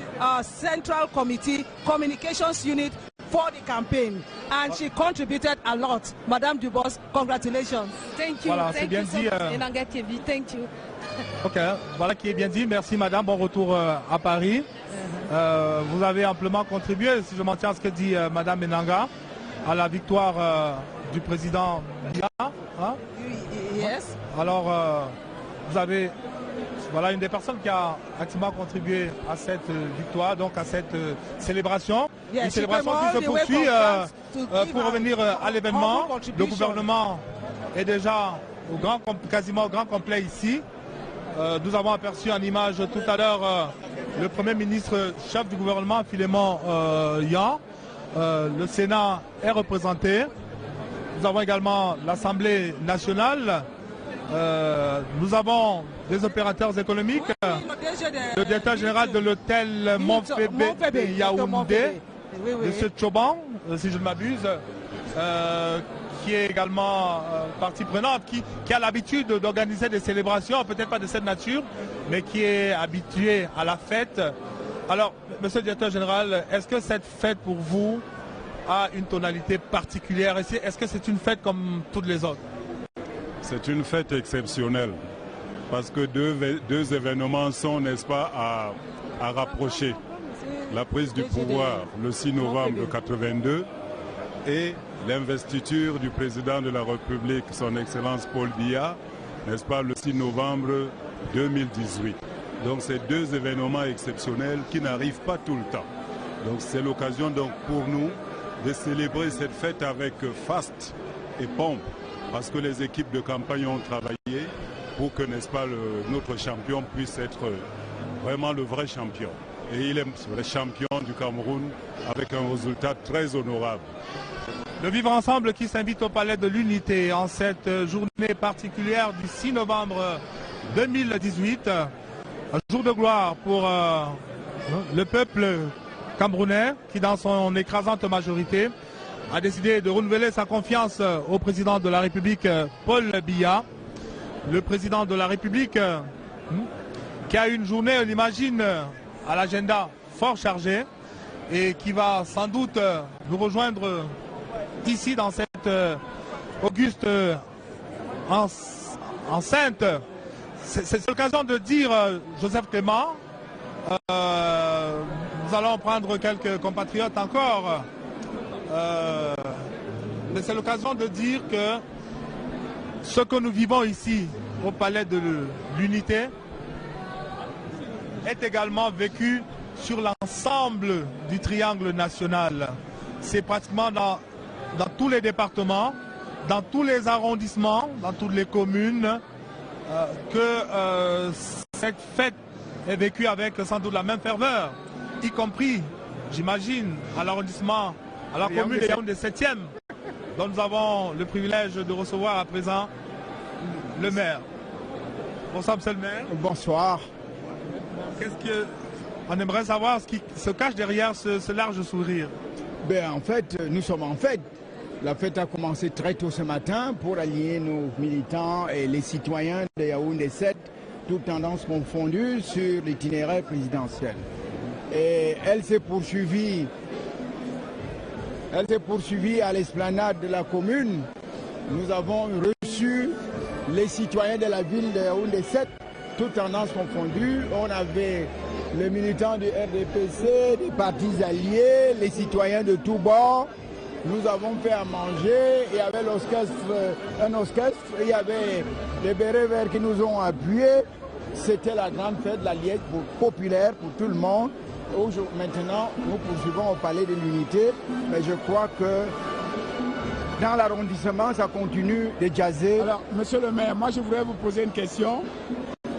Central Committee Communications Unit for the campaign, and she contributed a lot. Madame Dubos, congratulations. Thank you. Voilà, thank bien you so dit, much. Enanga Kevi, thank you. Ok, voilà qui est bien dit. Merci Madame, bon retour à Paris. Vous avez amplement contribué, si je m'en tiens à ce que dit Madame Enanga, à la victoire du président Biya. Hein? Yes. Alors, vous avez une des personnes qui a activement contribué à cette victoire, donc à cette célébration. Yes, une célébration qui se poursuit pour revenir à l'événement. Le gouvernement est déjà quasiment au grand complet ici. Nous avons aperçu en image tout à l'heure le Premier ministre, chef du gouvernement, Philémon Yan. Le Sénat est représenté. Nous avons également l'Assemblée nationale. Nous avons des opérateurs économiques. Le directeur général de l'hôtel Montfébé Yaoundé, M. Choban, si je ne m'abuse, qui est également partie prenante, qui a l'habitude d'organiser des célébrations, peut-être pas de cette nature, mais qui est habitué à la fête. Alors, monsieur le directeur général, est-ce que cette fête pour vous a une tonalité particulière? Est-ce que c'est une fête comme toutes les autres? C'est une fête exceptionnelle, parce que deux événements sont, n'est-ce pas, à rapprocher. La prise du pouvoir le 6 novembre 1982 et l'investiture du président de la République, son Excellence Paul Biya, n'est-ce pas, le 6 novembre 2018. Donc c'est deux événements exceptionnels qui n'arrivent pas tout le temps. Donc c'est l'occasion donc pour nous de célébrer cette fête avec faste et pompe, parce que les équipes de campagne ont travaillé pour que, n'est-ce pas, notre champion puisse être vraiment le vrai champion. Et il est le champion du Cameroun avec un résultat très honorable. Le vivre ensemble qui s'invite au Palais de l'Unité en cette journée particulière du 6 novembre 2018. Un jour de gloire pour le peuple camerounais qui, dans son écrasante majorité, a décidé de renouveler sa confiance au président de la République, Paul Biya. Le président de la République qui a une journée, on l'imagine, à l'agenda fort chargé et qui va sans doute nous rejoindre ici dans cette auguste enceinte. C'est l'occasion de dire, Joseph Clément, nous allons prendre quelques compatriotes encore, mais c'est l'occasion de dire que ce que nous vivons ici au Palais de l'Unité est également vécu sur l'ensemble du triangle national. C'est pratiquement dans tous les départements, dans tous les arrondissements, dans toutes les communes, que cette fête est vécue avec sans doute la même ferveur, y compris, j'imagine, à l'arrondissement, à la commune de Yaoundé 7e, dont nous avons le privilège de recevoir à présent le maire. Bonsoir, monsieur le maire. Bonsoir. On aimerait savoir ce qui se cache derrière ce large sourire. Ben, en fait, nous sommes en fête. La fête a commencé très tôt ce matin pour allier nos militants et les citoyens de Yaoundé 7, toutes tendances confondues, sur l'itinéraire présidentiel. Et elle s'est poursuivie à l'esplanade de la commune. Nous avons reçu les citoyens de la ville de Yaoundé 7, toutes tendances confondues. On avait les militants du RDPC, des partis alliés, les citoyens de tous bords. Nous avons fait à manger, il y avait un orchestre, il y avait les bérets verts qui nous ont appuyés. C'était la grande fête de l'Alliance populaire pour tout le monde. Maintenant, nous poursuivons au Palais de l'Unité, mais je crois que dans l'arrondissement, ça continue de jazzer. Alors, monsieur le maire, moi je voudrais vous poser une question.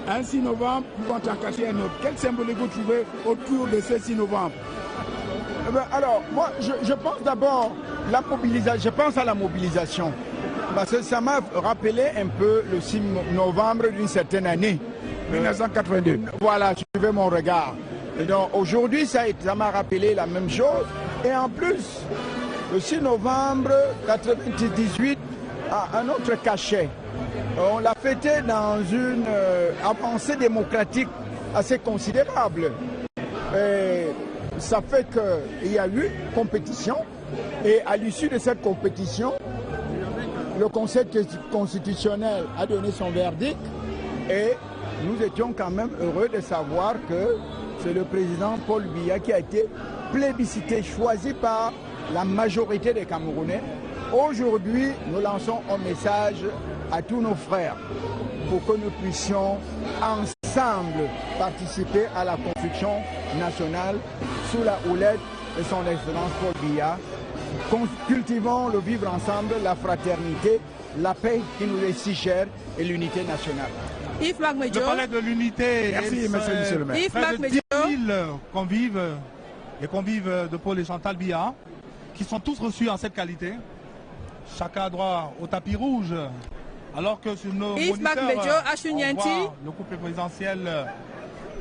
Un 6 novembre, vous comptez en cacher un autre. Quel symbolique vous trouvez autour de ce 6 novembre? Alors, moi, je pense d'abord la mobilisation. Je pense à la mobilisation. Parce que ça m'a rappelé un peu le 6 novembre d'une certaine année. 1982. Voilà, suivez mon regard. Et donc, aujourd'hui, ça m'a rappelé la même chose. Et en plus, le 6 novembre 1998 a un autre cachet. On l'a fêté dans une avancée démocratique assez considérable. Et ça fait qu'il y a eu compétition et à l'issue de cette compétition, le Conseil constitutionnel a donné son verdict et nous étions quand même heureux de savoir que c'est le président Paul Biya qui a été plébiscité, choisi par la majorité des Camerounais. Aujourd'hui, nous lançons un message à tous nos frères pour que nous puissions ensemble participer à la construction nationale sous la houlette de son Excellence Paul Biya. Cultivons le vivre ensemble, la fraternité, la paix qui nous est si chère et l'unité nationale. Le palais de l'unité. Merci, monsieur le maire. Près de 10 000 convives et convives de Paul et Chantal Biya, qui sont tous reçus en cette qualité. Chacun a droit au tapis rouge. Alors que sur nos moniteurs, on voit le couple présidentiel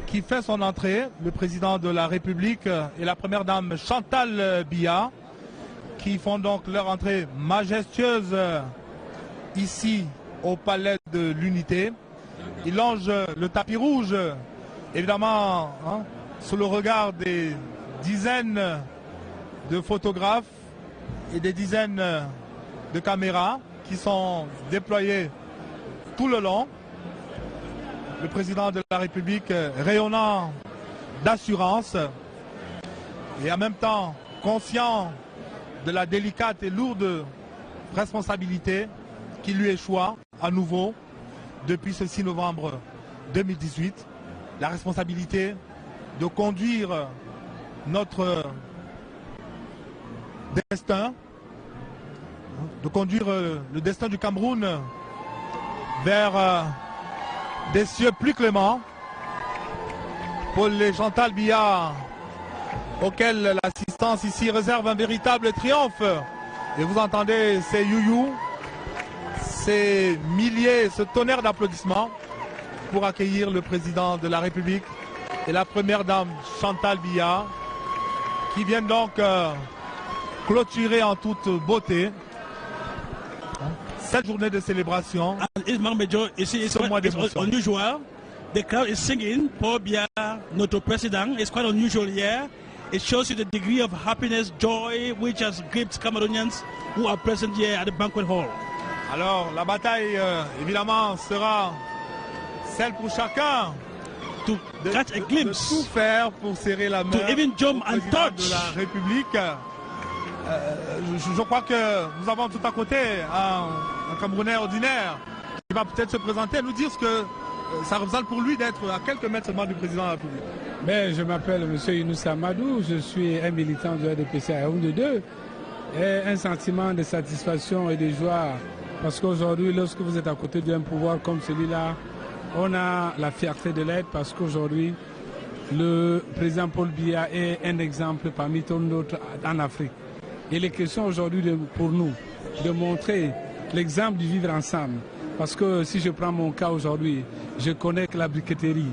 qui fait son entrée, le président de la République et la première dame Chantal Biya, qui font donc leur entrée majestueuse ici au palais de l'unité. Ils longent le tapis rouge, évidemment, sous le regard des dizaines de photographes et des dizaines de caméras qui sont déployées tout le long. Le président de la République rayonnant d'assurance et en même temps conscient de la délicate et lourde responsabilité qui lui échoit à nouveau depuis ce 6 novembre 2018. La responsabilité de conduire notre destin, de conduire le destin du Cameroun vers des cieux plus cléments. Paul et Chantal Biya, auquel l'assistance ici réserve un véritable triomphe. Et vous entendez ces you-you, ces milliers, ce tonnerre d'applaudissements pour accueillir le président de la République et la première dame Chantal Biya, qui viennent donc clôturer en toute beauté cette journée de célébration. It's unusual. The crowd is singing Paul Biya, notre président. It's quite unusual here. It shows you the degree of happiness, joy, which has gripped Cameroonians who are present here at the banquet hall. Alors, la bataille, évidemment, sera celle pour chacun de tout faire pour serrer la main to even jump au and président touch de la République. Je crois que nous avons tout à côté un Camerounais ordinaire qui va peut-être se présenter et nous dire ce que ça représente pour lui d'être à quelques mètres seulement du président de la République. Je m'appelle M. Younous Amadou, je suis un militant de RDPC à Yaoundé 2 et un sentiment de satisfaction et de joie parce qu'aujourd'hui, lorsque vous êtes à côté d'un pouvoir comme celui-là, on a la fierté de l'être parce qu'aujourd'hui, le président Paul Biya est un exemple parmi tant d'autres en Afrique. Il est question aujourd'hui pour nous de montrer l'exemple du vivre ensemble. Parce que si je prends mon cas aujourd'hui, je connais que la briqueterie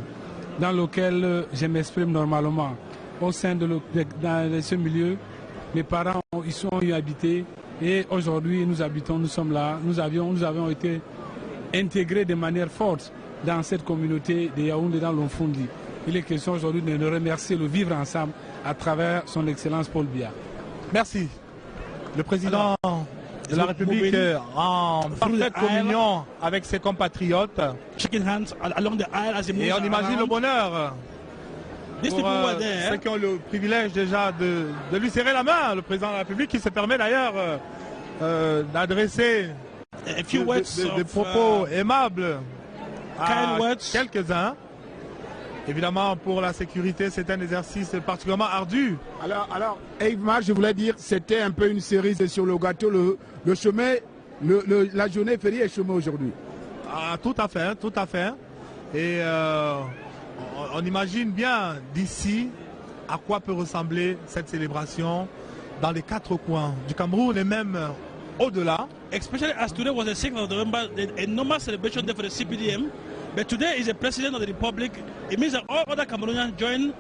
dans laquelle je m'exprime normalement. Au sein de ce milieu, mes parents ils sont habités et aujourd'hui nous habitons, nous sommes là. Nous avons été intégrés de manière forte dans cette communauté de Yaoundé dans l'Onfundi. Il est question aujourd'hui de remercier le vivre ensemble à travers son Excellence Paul Biya. Merci. Le président de la République en parfaite communion avec ses compatriotes. Et on imagine le bonheur pour ceux qui ont le privilège déjà de lui serrer la main, le président de la République qui se permet d'ailleurs d'adresser des propos aimables à quelques-uns. Évidemment, pour la sécurité, c'est un exercice particulièrement ardu. Alors Yves-Marc, je voulais dire, c'était un peu une cerise sur le gâteau, le chemin, la journée fériée est chemin aujourd'hui. Ah, tout à fait, tout à fait. Et on imagine bien d'ici à quoi peut ressembler cette célébration dans les quatre coins du Cameroun et même au-delà. Especially as today was the 6th of November, a normal celebration day for the CPDM. But today is the President of the Republic. It means that all other Cameroonians join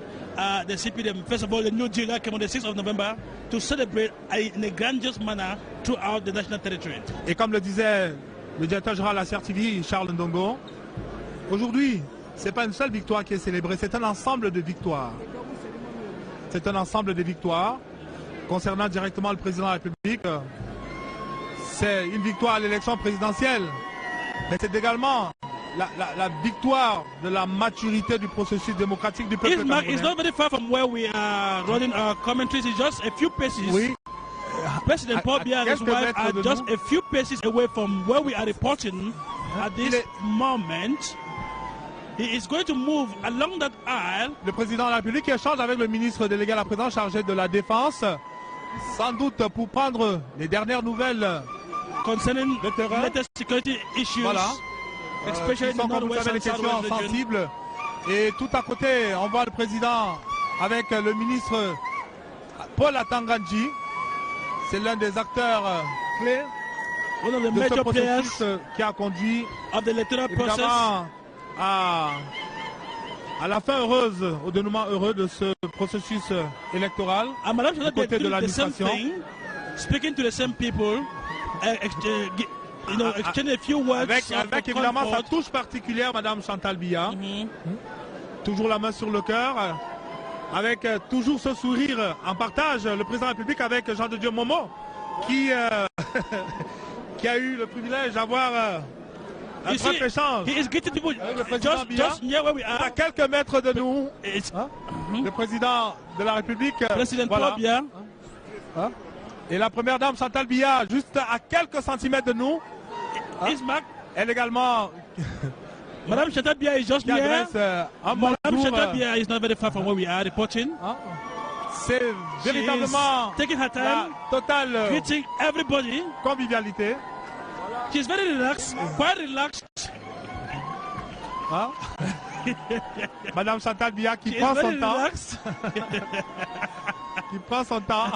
the CPDM. First of all, the new deal that came on the 6th of November to celebrate in a grandiose manner throughout the national territory. Et comme le disait le directeur général de la CRTV, Charles Ndongo, aujourd'hui, ce n'est pas une seule victoire qui est célébrée, c'est un ensemble de victoires. C'est un ensemble de victoires concernant directement le président de la République. C'est une victoire à l'élection présidentielle, mais c'est également la victoire de la maturité du processus démocratique du peuple camerounais. It's not very far from where we are running our commentaries. It's just a few paces. Oui. President Paul Biya and his wife are just a few paces away from where we are reporting at this moment. He is going to move along that aisle. Le président de la République échange avec le ministre délégué à la présidence chargé de la Défense, sans doute pour prendre les dernières nouvelles concerning latest security issues. Voilà. especially qui sont, comme vous savez, des questions sensibles. Et tout à côté, on voit le président avec le ministre Paul Atangandji. C'est l'un des acteurs clés de ce processus qui a conduit évidemment à la fin heureuse, au dénouement heureux de ce processus électoral du côté de l'administration. Speaking to the same people, exchanging a few words avec évidemment sa touche particulière, Madame Chantal Biya. Toujours la main sur le cœur, avec toujours ce sourire en partage, le président de la République avec Jean de Dieu Momo, qui a eu le privilège d'avoir un bref échange avec le président Biya. À quelques mètres de nous, le président de la République, voilà. Et la première dame Chantal Biya, juste à quelques centimètres de nous, elle également. Madame Chantal Biya is just here. Madame Chantal Biya is not very far from where we are reporting. C'est véritablement taking her time, totale greeting everybody. Convivialité. She's very relaxed, quite relaxed. Madame Chantal Biya qui prend son temps. Qui prend son temps.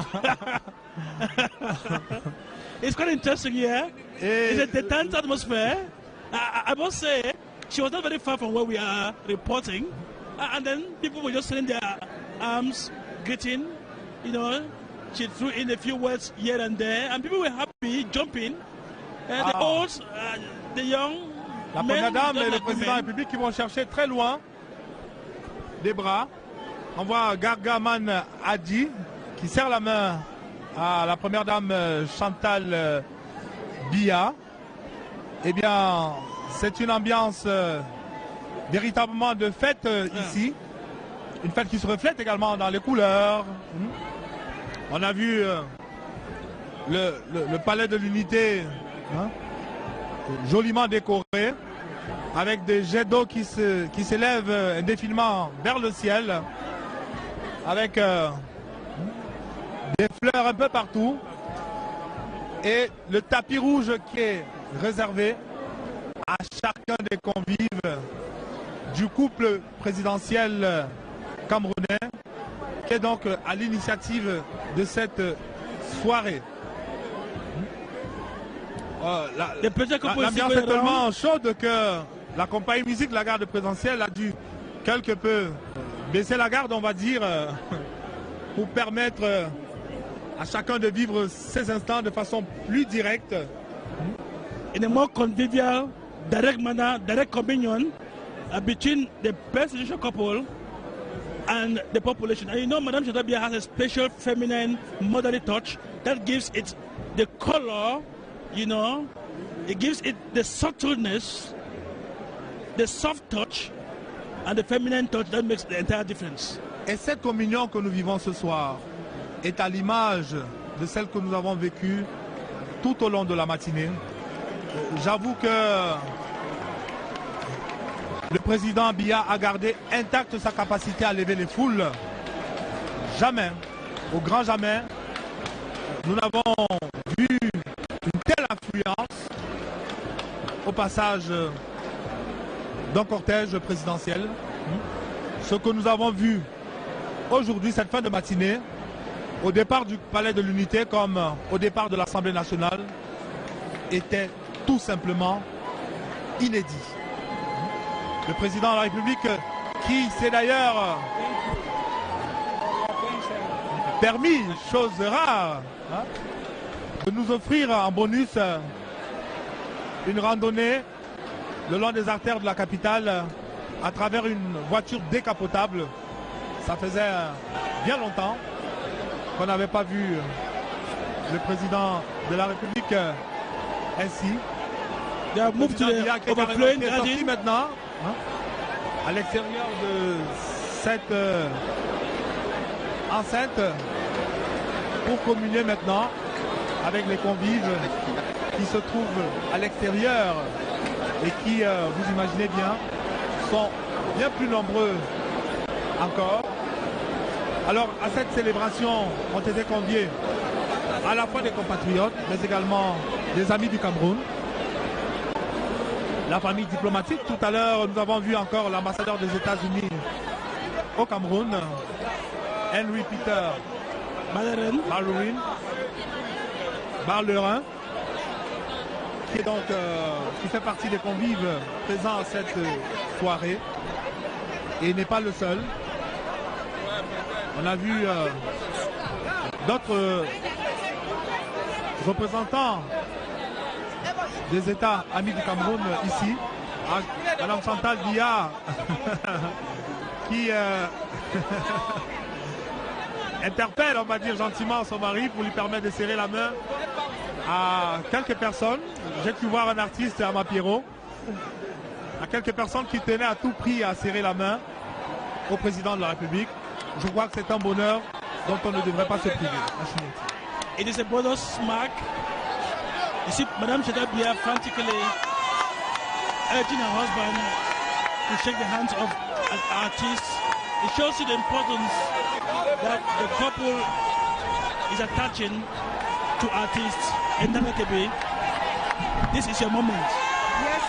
It's quite interesting here. It's a tense atmosphere. I must say, she was not very far from where we are reporting. And then people were just sending their arms, greeting. You know, she threw in a few words here and there. And people were happy, jumping. The old, the young. La première dame et le président de la République qui vont chercher très loin des bras. On voit Gargaman Adji qui serre la main à la première dame Chantal Biya. Eh bien, c'est une ambiance véritablement de fête ici. Une fête qui se reflète également dans les couleurs. On a vu le palais de l'unité joliment décoré, avec des jets d'eau qui s'élèvent indéfiniment vers le ciel, avec des fleurs un peu partout, et le tapis rouge qui est réservé à chacun des convives du couple présidentiel camerounais, qui est donc à l'initiative de cette soirée. L'ambiance est tellement chaude que la compagnie musique de la garde présidentielle a dû quelque peu baisser la garde, on va dire, pour permettre à chacun de vivre ces instants de façon plus directe. In a more convivial, direct manner, direct communion between the presidential couple and the population. And you know, Madame Chantal Biya has a special feminine, motherly touch that gives it the color. You know, it gives it the subtleness, the soft touch, and the feminine touch that makes the entire difference. Et cette communion que nous vivons ce soir est à l'image de celle que nous avons vécue tout au long de la matinée. J'avoue que le président Biya a gardé intacte sa capacité à lever les foules. Jamais, au grand jamais, nous n'avons vu une telle influence au passage d'un cortège présidentiel. Ce que nous avons vu aujourd'hui, cette fin de matinée, au départ du Palais de l'Unité comme au départ de l'Assemblée nationale, était tout simplement inédit. Le président de la République, qui s'est d'ailleurs permis, chose rare, de nous offrir en bonus une randonnée le long des artères de la capitale à travers une voiture décapotable. Ça faisait bien longtemps qu'on n'avait pas vu le président de la République ainsi. They have moved to the overflowing garden maintenant à l'extérieur de cette enceinte pour communier maintenant avec les convives qui se trouvent à l'extérieur et qui, vous imaginez bien, sont bien plus nombreux encore. Alors à cette célébration ont été conviés à la fois des compatriotes mais également des amis du Cameroun. la famille diplomatique. Tout à l'heure, nous avons vu encore l'ambassadeur des États-Unis au Cameroun, Henry Peter Barlerin, qui est donc qui fait partie des convives présents à cette soirée et n'est pas le seul. On a vu d'autres représentants des États amis du Cameroun ici. Madame Chantal Biya qui interpelle, on va dire gentiment, son mari pour lui permettre de serrer la main à quelques personnes. J'ai pu voir un artiste à Mapiero, à quelques personnes qui tenaient à tout prix à serrer la main au président de la République. Je crois que c'est un bonheur dont on ne devrait pas se priver. It is a brother's mark. You see, Madame Chantal Biya frantically urging her husband to shake the hands of an artist. It shows you the importance that the couple is attaching to artists. And Nangakebe, this is your moment. Yes,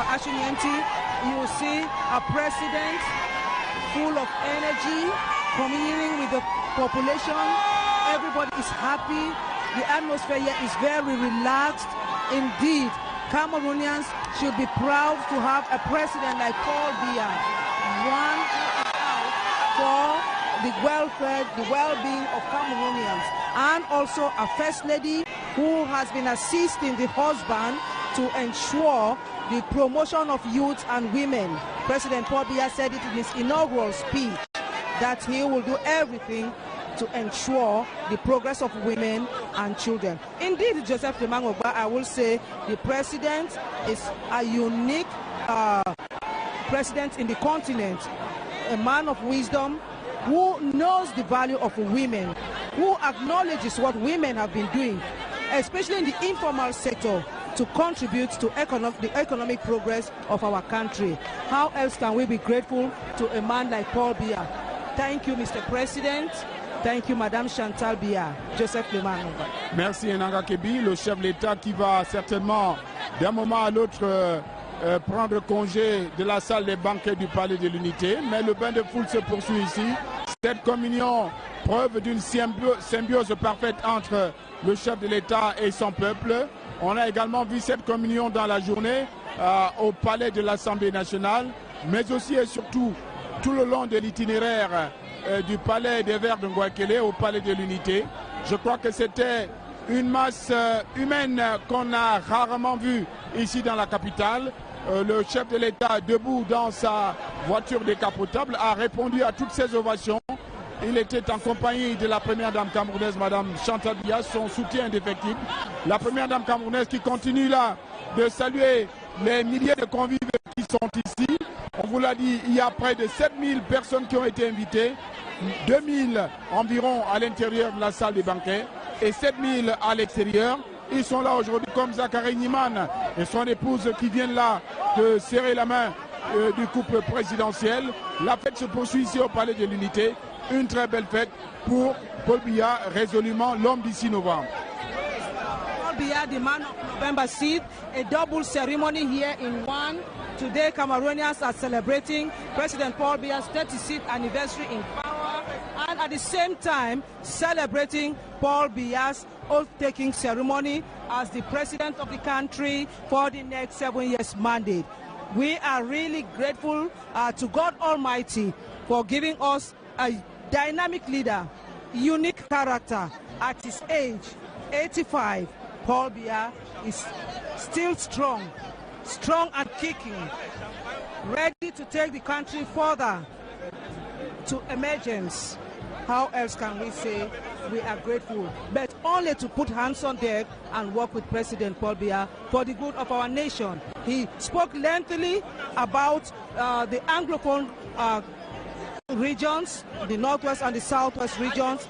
Ashunienti, you will see a president full of energy, communing with the population. Everybody is happy. The atmosphere here is very relaxed. Indeed, Cameroonians should be proud to have a president like Paul Biya, one out for the welfare, the well-being of Cameroonians, and also a first lady who has been assisting the husband to ensure the promotion of youth and women. President Paul Biya said it in his inaugural speech that he will do everything to ensure the progress of women and children. Indeed, Joseph Demangogba, I will say the president is a unique president in the continent, a man of wisdom who knows the value of women, who acknowledges what women have been doing, especially in the informal sector, to contribute to the economic progress of our country. How else can we be grateful to a man like Paul Biya? Thank you, Mr. President. Thank you, Madame Chantal Biya. Joseph Demangogba. Merci, Enanga Kebi, le chef de l'État qui va certainement d'un moment à l'autre prendre congé de la salle des banquets du Palais de l'Unité. Mais le bain de foule se poursuit ici. Cette communion, preuve d'une symbiose parfaite entre le chef de l'État et son peuple. On a également vu cette communion dans la journée au Palais de l'Assemblée nationale, mais aussi et surtout tout le long de l'itinéraire du Palais des Verts de Ngouakele au Palais de l'Unité. Je crois que c'était une masse humaine qu'on a rarement vue ici dans la capitale. Le chef de l'État, debout dans sa voiture décapotable, a répondu à toutes ces ovations. Il était en compagnie de la première dame camerounaise, Madame Chantal Biya, son soutien indéfectible. La première dame camerounaise qui continue là de saluer les milliers de convives qui sont ici. On vous l'a dit, il y a près de 7000 personnes qui ont été invitées, 2000 environ à l'intérieur de la salle des banquets et 7000 à l'extérieur. Ils sont là aujourd'hui comme Zachary Niman et son épouse qui viennent là de serrer la main du couple présidentiel. La fête se poursuit ici au Palais de l'Unité. Une très belle fête pour Paul Biya, résolument l'homme du 6 novembre. Paul Biya, the man of November 6th, a double ceremony here in one. Today, Cameroonians are celebrating President Paul Biya's 36th anniversary in power, and at the same time celebrating Paul Biya's oath-taking ceremony as the president of the country for the next 7 years mandate. We are really grateful to God Almighty for giving us a dynamic leader, unique character. At his age, 85, Paul Biya is still strong and kicking, ready to take the country further to emergence. How else can we say we are grateful? But only to put hands on deck and work with President Paul Biya for the good of our nation. He spoke lengthily about the Anglophone regions, the Northwest and the Southwest regions,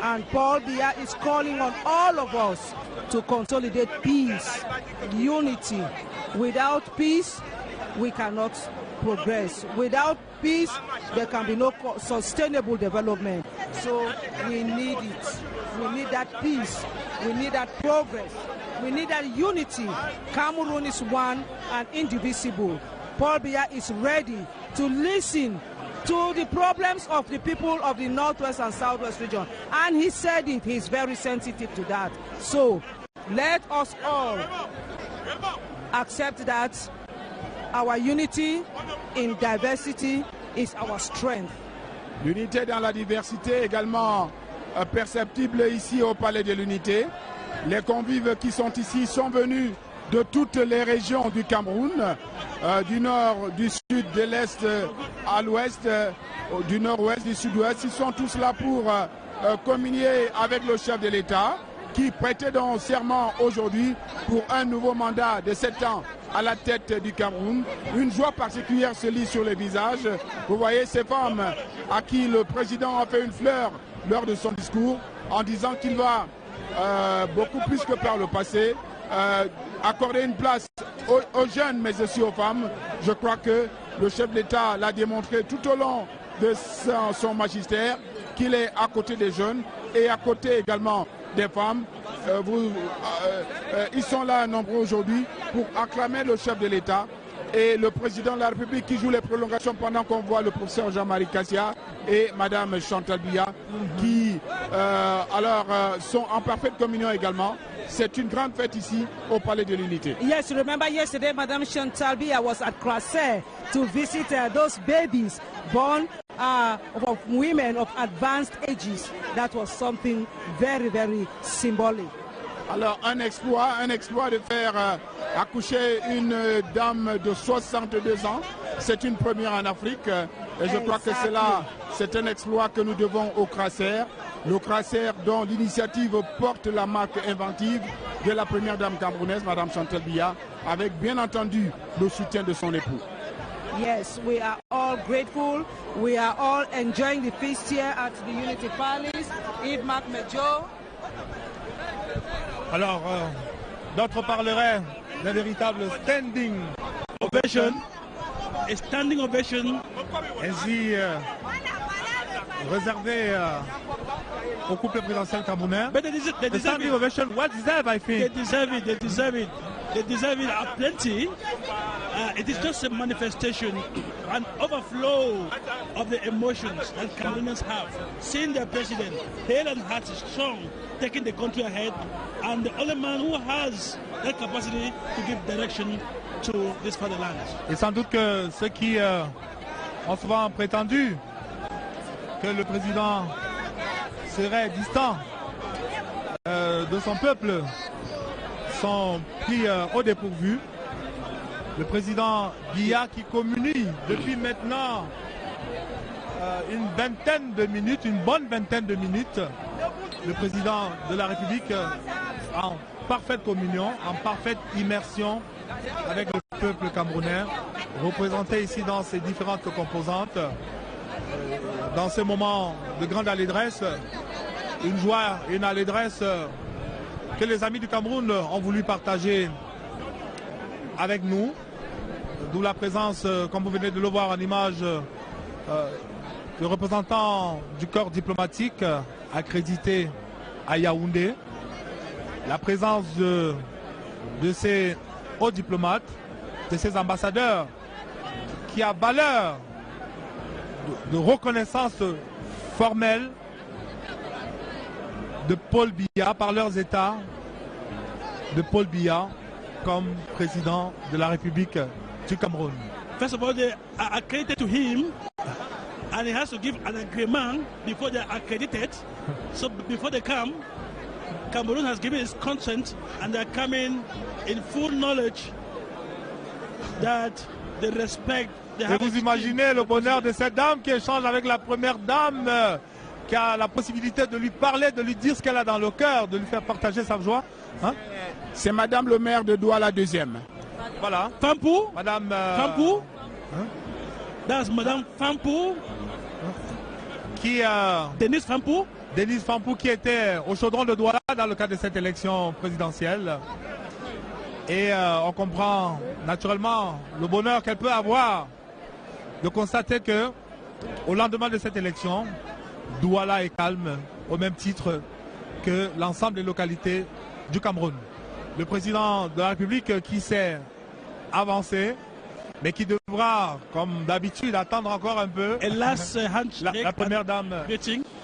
and Paul Biya is calling on all of us to consolidate peace, unity. Without peace, we cannot progress. Without peace, there can be no sustainable development. So we need it. We need that peace. We need that progress. We need that unity. Cameroon is one and indivisible. Paul Biya is ready to listen to the problems of the people of the Northwest and Southwest region. And he said it, he's very sensitive to that. So let us all accept that our unity in diversity is our strength. L'unité dans la diversité également perceptible ici au Palais de l'Unité. Les convives qui sont ici sont venus de toutes les régions du Cameroun, du nord, du sud, de l'est à l'ouest, du nord-ouest, du sud-ouest. Ils sont tous là pour communier avec le chef de l'État qui prêtait donc serment aujourd'hui pour un nouveau mandat de 7 ans à la tête du Cameroun. Une joie particulière se lit sur les visages. Vous voyez ces femmes à qui le président a fait une fleur lors de son discours en disant qu'il va beaucoup plus que par le passé accorder une place aux jeunes mais aussi aux femmes. Je crois que le chef de l'État l'a démontré tout au long de son magistère qu'il est à côté des jeunes et à côté également des femmes. Ils sont là nombreux aujourd'hui pour acclamer le chef de l'État et le président de la République qui joue les prolongations pendant qu'on voit le professeur Jean-Marie Kassia et Madame Chantal Biya qui sont en parfaite communion également. C'est une grande fête ici au Palais de l'Unité. Yes, remember yesterday Madame Chantal Biya was at Crasset to visit those babies born of women of advanced ages. That was something very, very symbolic. Alors un exploit de faire accoucher une dame de 62 ans. C'est une première en Afrique et je crois que c'est un exploit que nous devons au Crasser. Le Crasser dont l'initiative porte la marque inventive de la première dame camerounaise, Madame Chantal Biya, avec bien entendu le soutien de son époux. Yes, we are all grateful. We are all enjoying the feast here at the Unity Palace. Yves Marc Medjo. Alors, d'autres parleraient d'un véritable standing ovation. A standing ovation. Ainsi réservé au couple présidentiel camerounais. But they deserve standing it. ovation, well deserved, I think. They deserve it. They deserve it. They deserve it plenty. It is just a manifestation, an overflow of the emotions that Cameroonians have. Seeing their president, hale and hearty, strong, taking the country ahead, and the only man who has that capacity to give direction to this fatherland. Et sans doute que ceux qui ont souvent prétendu que le président serait distant de son peuple sont pris au dépourvu. Le président Biya qui communie depuis maintenant une bonne vingtaine de minutes, le président de la République en parfaite communion, en parfaite immersion avec le peuple camerounais, représenté ici dans ses différentes composantes. Dans ce moment de grande allégresse, une joie et une allégresse que les amis du Cameroun ont voulu partager avec nous, d'où la présence, comme vous venez de le voir en image, de représentants du corps diplomatique accrédité à Yaoundé, la présence de ces hauts diplomates, de ces ambassadeurs qui a valeur de reconnaissance formelle de Paul Biya par leurs États, de Paul Biya comme président de la République du Cameroun. First of all, they are accredited to him, and he has to give an agreement before they are accredited. So before they come, Cameroon has given its consent, and they are coming in full knowledge that they respect. Et vous imaginez le bonheur de cette dame qui échange avec la première dame, qui a la possibilité de lui parler, de lui dire ce qu'elle a dans le cœur, de lui faire partager sa joie. Hein? C'est Madame le maire de Douala deuxième. Voilà. Fampou. Madame Fampou. That's Madame Fampou. Qui Denise Fampou. Denise Fampou qui était au chaudron de Douala dans le cadre de cette élection présidentielle. Et on comprend naturellement le bonheur qu'elle peut avoir de constater que au lendemain de cette élection, Douala est calme au même titre que l'ensemble des localités du Cameroun. le président de la République qui s'est avancé, mais qui devra, comme d'habitude, attendre encore un peu. Et là, c'est la première dame,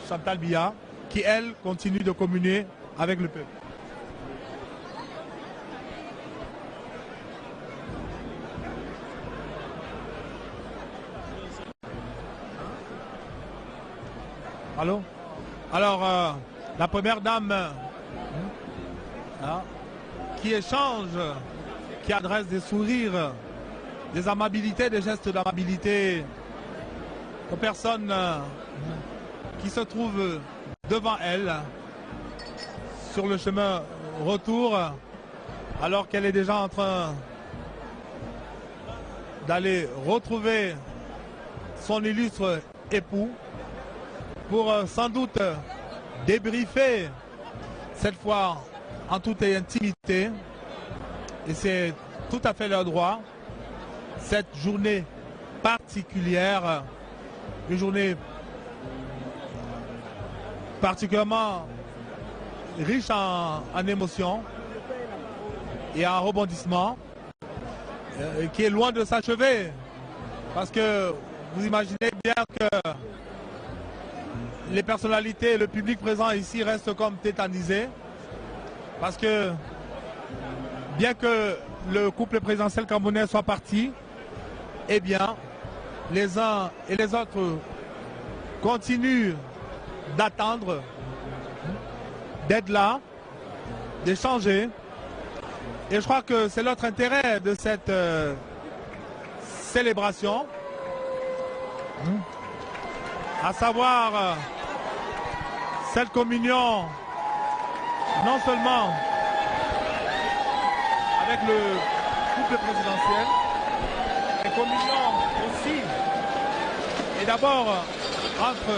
Chantal Biya, qui, elle, continue de communier avec le peuple. Allô? Alors, la première dame qui échange, qui adresse des sourires, des amabilités, des gestes d'amabilité aux personnes qui se trouvent devant elle sur le chemin retour, alors qu'elle est déjà en train d'aller retrouver son illustre époux pour sans doute débriefer cette fois en toute intimité, et c'est tout à fait leur droit, cette journée particulière, une journée particulièrement riche en émotions et en rebondissements, qui est loin de s'achever, parce que vous imaginez bien que les personnalités, le public présent ici reste comme tétanisé, parce que bien que le couple présidentiel camerounais soit parti, eh bien, les uns et les autres continuent d'attendre, d'être là, d'échanger. Et je crois que c'est notre intérêt de cette célébration, à savoir cette communion, non seulement avec le couple présidentiel, mais communion aussi, et d'abord entre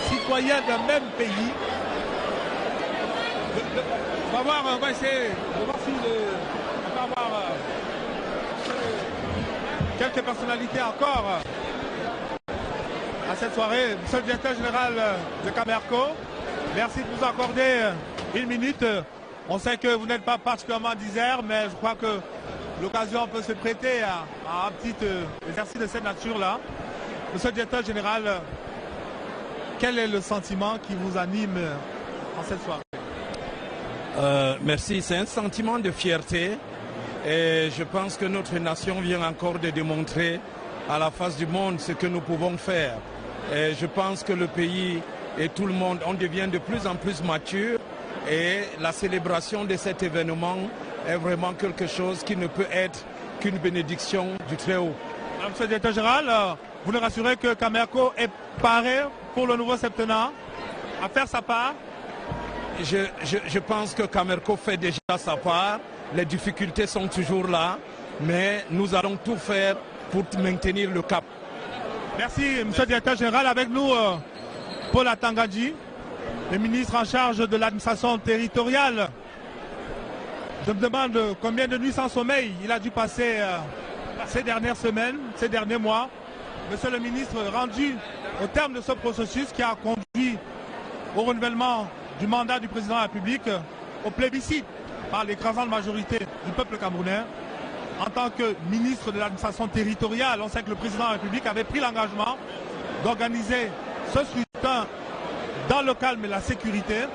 citoyens d'un même pays. On va voir, on va essayer de voir si on va avoir quelques personnalités encore à cette soirée. Monsieur le directeur général de Camerco, merci de nous accorder une minute. On sait que vous n'êtes pas particulièrement d'Isère, mais je crois que l'occasion peut se prêter à un petit exercice de cette nature-là. Monsieur le directeur général, quel est le sentiment qui vous anime en cette soirée? Merci, c'est un sentiment de fierté et je pense que notre nation vient encore de démontrer à la face du monde ce que nous pouvons faire. Et je pense que le pays et tout le monde, on devient de plus en plus mature et la célébration de cet événement est vraiment quelque chose qui ne peut être qu'une bénédiction du Très-Haut. Monsieur le directeur général, vous nous rassurez que Camerco est paré pour le nouveau septennat à faire sa part? Je pense que Camerco fait déjà sa part. Les difficultés sont toujours là, mais nous allons tout faire pour maintenir le cap. Merci, monsieur le directeur général. Avec nous, Paul Atangadji, le ministre en charge de l'administration territoriale. Je me demande combien de nuits sans sommeil il a dû passer ces dernières semaines, ces derniers mois. Monsieur le ministre, rendu au terme de ce processus qui a conduit au renouvellement du mandat du président de la République, au plébiscite par l'écrasante majorité du peuple camerounais, en tant que ministre de l'administration territoriale, on sait que le président de la République avait pris l'engagement d'organiser ce scrutin dans le calme et la sécurité.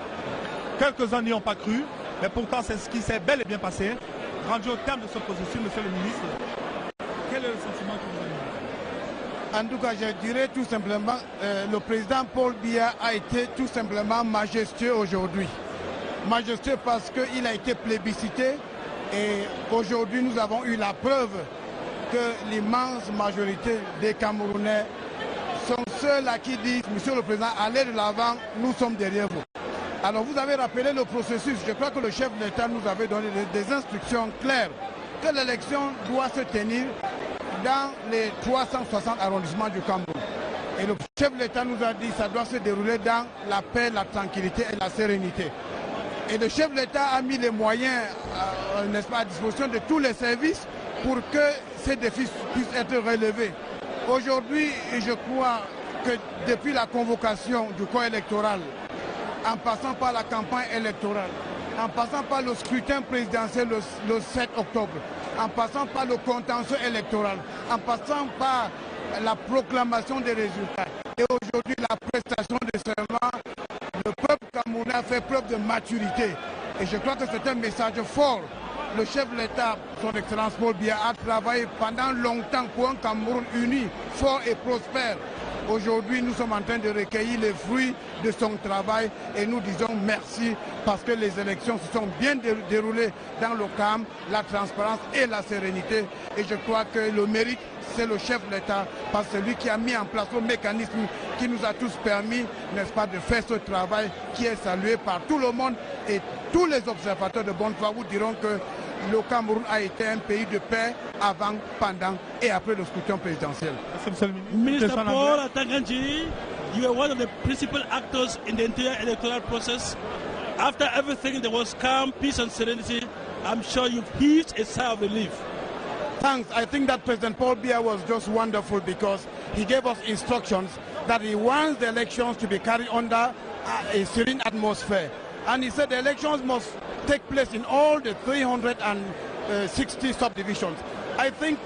Quelques-uns n'y ont pas cru, mais pourtant c'est ce qui s'est bel et bien passé. Rendu au terme de ce processus, monsieur le ministre, quel est le sentiment que vous avez? En tout cas, je dirais tout simplement, le président Paul Biya a été tout simplement majestueux aujourd'hui. Majestueux parce qu'il a été plébiscité et aujourd'hui nous avons eu la preuve que l'immense majorité des Camerounais sont ceux-là qui disent, monsieur le président, allez de l'avant, nous sommes derrière vous. Alors vous avez rappelé le processus, je crois que le chef de l'État nous avait donné des instructions claires que l'élection doit se tenir dans les 360 arrondissements du Cameroun. Et le chef de l'État nous a dit que ça doit se dérouler dans la paix, la tranquillité et la sérénité. Et le chef de l'État a mis les moyens n'est-ce pas, à disposition de tous les services pour que ces défis puissent être relevés. Aujourd'hui, je crois que depuis la convocation du corps électoral, en passant par la campagne électorale, en passant par le scrutin présidentiel le 7 octobre, en passant par le contentieux électoral, en passant par la proclamation des résultats. Et aujourd'hui, la prestation de serment, le peuple camerounais a fait preuve de maturité. Et je crois que c'est un message fort. Le chef de l'État, son Excellence Paul Biya, a travaillé pendant longtemps pour un Cameroun uni, fort et prospère. Aujourd'hui, nous sommes en train de recueillir les fruits de son travail et nous disons merci parce que les élections se sont bien déroulées dans le calme, la transparence et la sérénité. Et je crois que le mérite, c'est le chef de l'État, parce que c'est lui qui a mis en place le mécanisme qui nous a tous permis, n'est-ce pas, de faire ce travail qui est salué par tout le monde. Et tous les observateurs de bonne foi vous diront que le Cameroun a été un pays de paix avant, pendant et après le scrutin présidentiel. Minister Paul Atanga-Njiri, you were one of the principal actors in the entire electoral process. After everything, there was calm, peace and serenity. I'm sure you've heaved a sigh of relief. Thanks. I think that President Paul Biya was just wonderful because he gave us instructions that he wants the elections to be carried under a serene atmosphere. And he said the elections must take place in all the 360 subdivisions. I think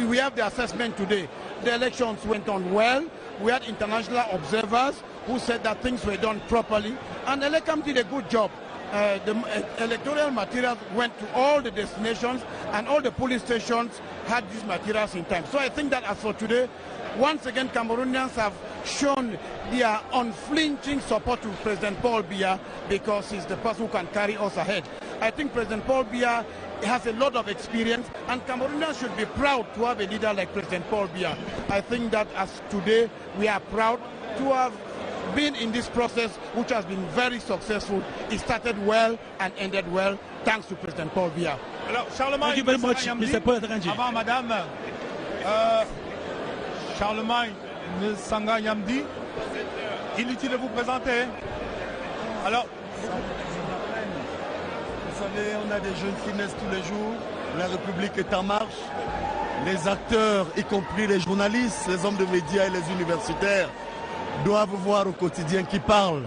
we have the assessment today. The elections went on well. We had international observers who said that things were done properly. And Elekam did a good job. The electoral materials went to all the destinations and all the police stations had these materials in time. So I think that as for today, once again Cameroonians have shown their unflinching support to President Paul Biya because he's the person who can carry us ahead. I think President Paul Biya has a lot of experience and Cameroonians should be proud to have a leader like President Paul Biya. I think that as today we are proud to have been in this process which has been very successful. It started well and ended well thanks to President Paul Biya. Alors, Charlemagne, thank you very much, Mr. Paul Atanga-Njiri. Avant, Madame, Charlemagne Nsanga Yamdi, inutile de vous présenter. Alors, vous savez, on a des jeunes qui naissent tous les jours. La République est en marche. Les acteurs, y compris les journalistes, les hommes de médias et les universitaires, doivent voir au quotidien qui parlent.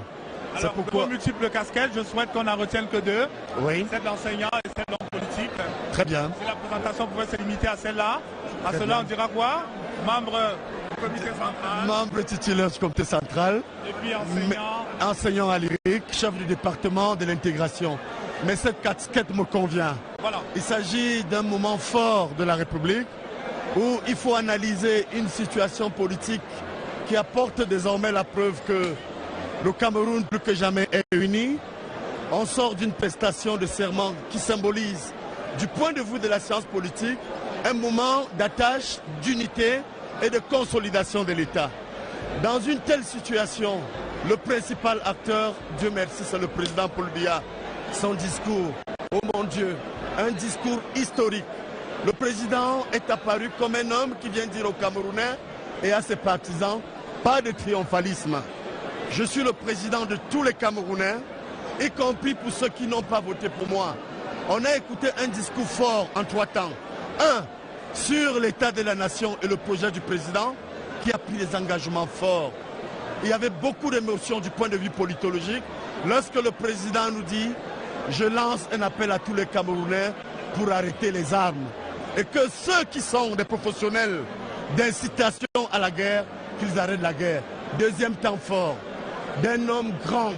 Alors, pourquoi... de multiples casquettes, je souhaite qu'on n'en retienne que deux. Oui. Celle d'enseignant et celle d'homme politique. Très bien. Si la présentation pouvait se limiter à celle-là, à cela on dira quoi? Membre du comité central. Membre titulaire du comité central. Et puis enseignant. Enseignant à l'IRIC, chef du département de l'intégration. Mais cette casquette me convient. Voilà. Il s'agit d'un moment fort de la République où il faut analyser une situation politique qui apporte désormais la preuve que le Cameroun, plus que jamais, est uni. On sort d'une prestation de serment qui symbolise, du point de vue de la science politique, un moment d'attache, d'unité et de consolidation de l'État. Dans une telle situation, le principal acteur, Dieu merci, c'est le président Paul Biya. Son discours, oh mon Dieu, un discours historique. Le président est apparu comme un homme qui vient dire aux Camerounais et à ses partisans, pas de triomphalisme. Je suis le président de tous les Camerounais, y compris pour ceux qui n'ont pas voté pour moi. On a écouté un discours fort en 3 temps. Un, sur l'état de la nation et le projet du président, qui a pris des engagements forts. Il y avait beaucoup d'émotions du point de vue politologique lorsque le président nous dit « Je lance un appel à tous les Camerounais pour arrêter les armes » et que ceux qui sont des professionnels d'incitation à la guerre, qu'ils arrêtent la guerre. Deuxième temps fort, d'un homme grand,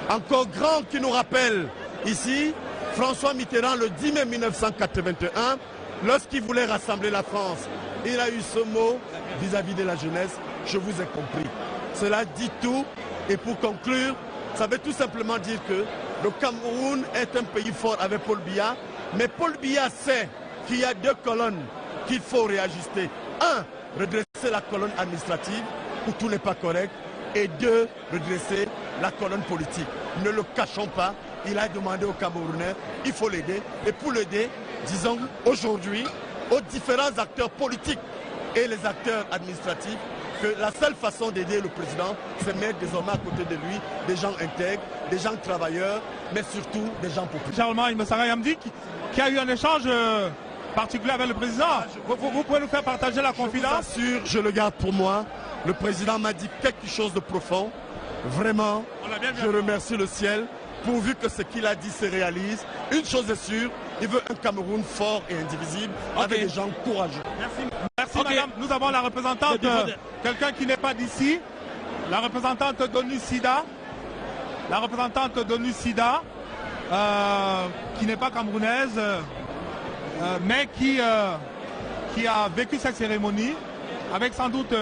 encore grand, qui nous rappelle ici, François Mitterrand, le 10 mai 1981, lorsqu'il voulait rassembler la France, il a eu ce mot vis-à-vis de la jeunesse, je vous ai compris. Cela dit tout, et pour conclure, ça veut tout simplement dire que le Cameroun est un pays fort avec Paul Biya, mais Paul Biya sait qu'il y a 2 colonnes qu'il faut réajuster. 1, redresser la colonne administrative où tout n'est pas correct, et 2, redresser la colonne politique. Ne le cachons pas, il a demandé aux Camerounais, il faut l'aider, et pour l'aider, disons aujourd'hui aux différents acteurs politiques et les acteurs administratifs que la seule façon d'aider le président, c'est mettre désormais à côté de lui des gens intègres, des gens travailleurs, mais surtout des gens populaires. Charlemagne Nsanga Yamdi qui a eu un échange particulier avec le président. Vous pouvez nous faire partager la confidence? Je vous assure, je le garde pour moi. Le président m'a dit quelque chose de profond. Vraiment, je remercie le ciel pourvu que ce qu'il a dit se réalise. Une chose est sûre, il veut un Cameroun fort et indivisible, avec des gens courageux. Merci madame. Nous avons la représentante, quelqu'un qui n'est pas d'ici, la représentante d'ONU SIDA. La représentante d'ONU SIDA, qui n'est pas camerounaise, mais qui a vécu cette cérémonie avec sans doute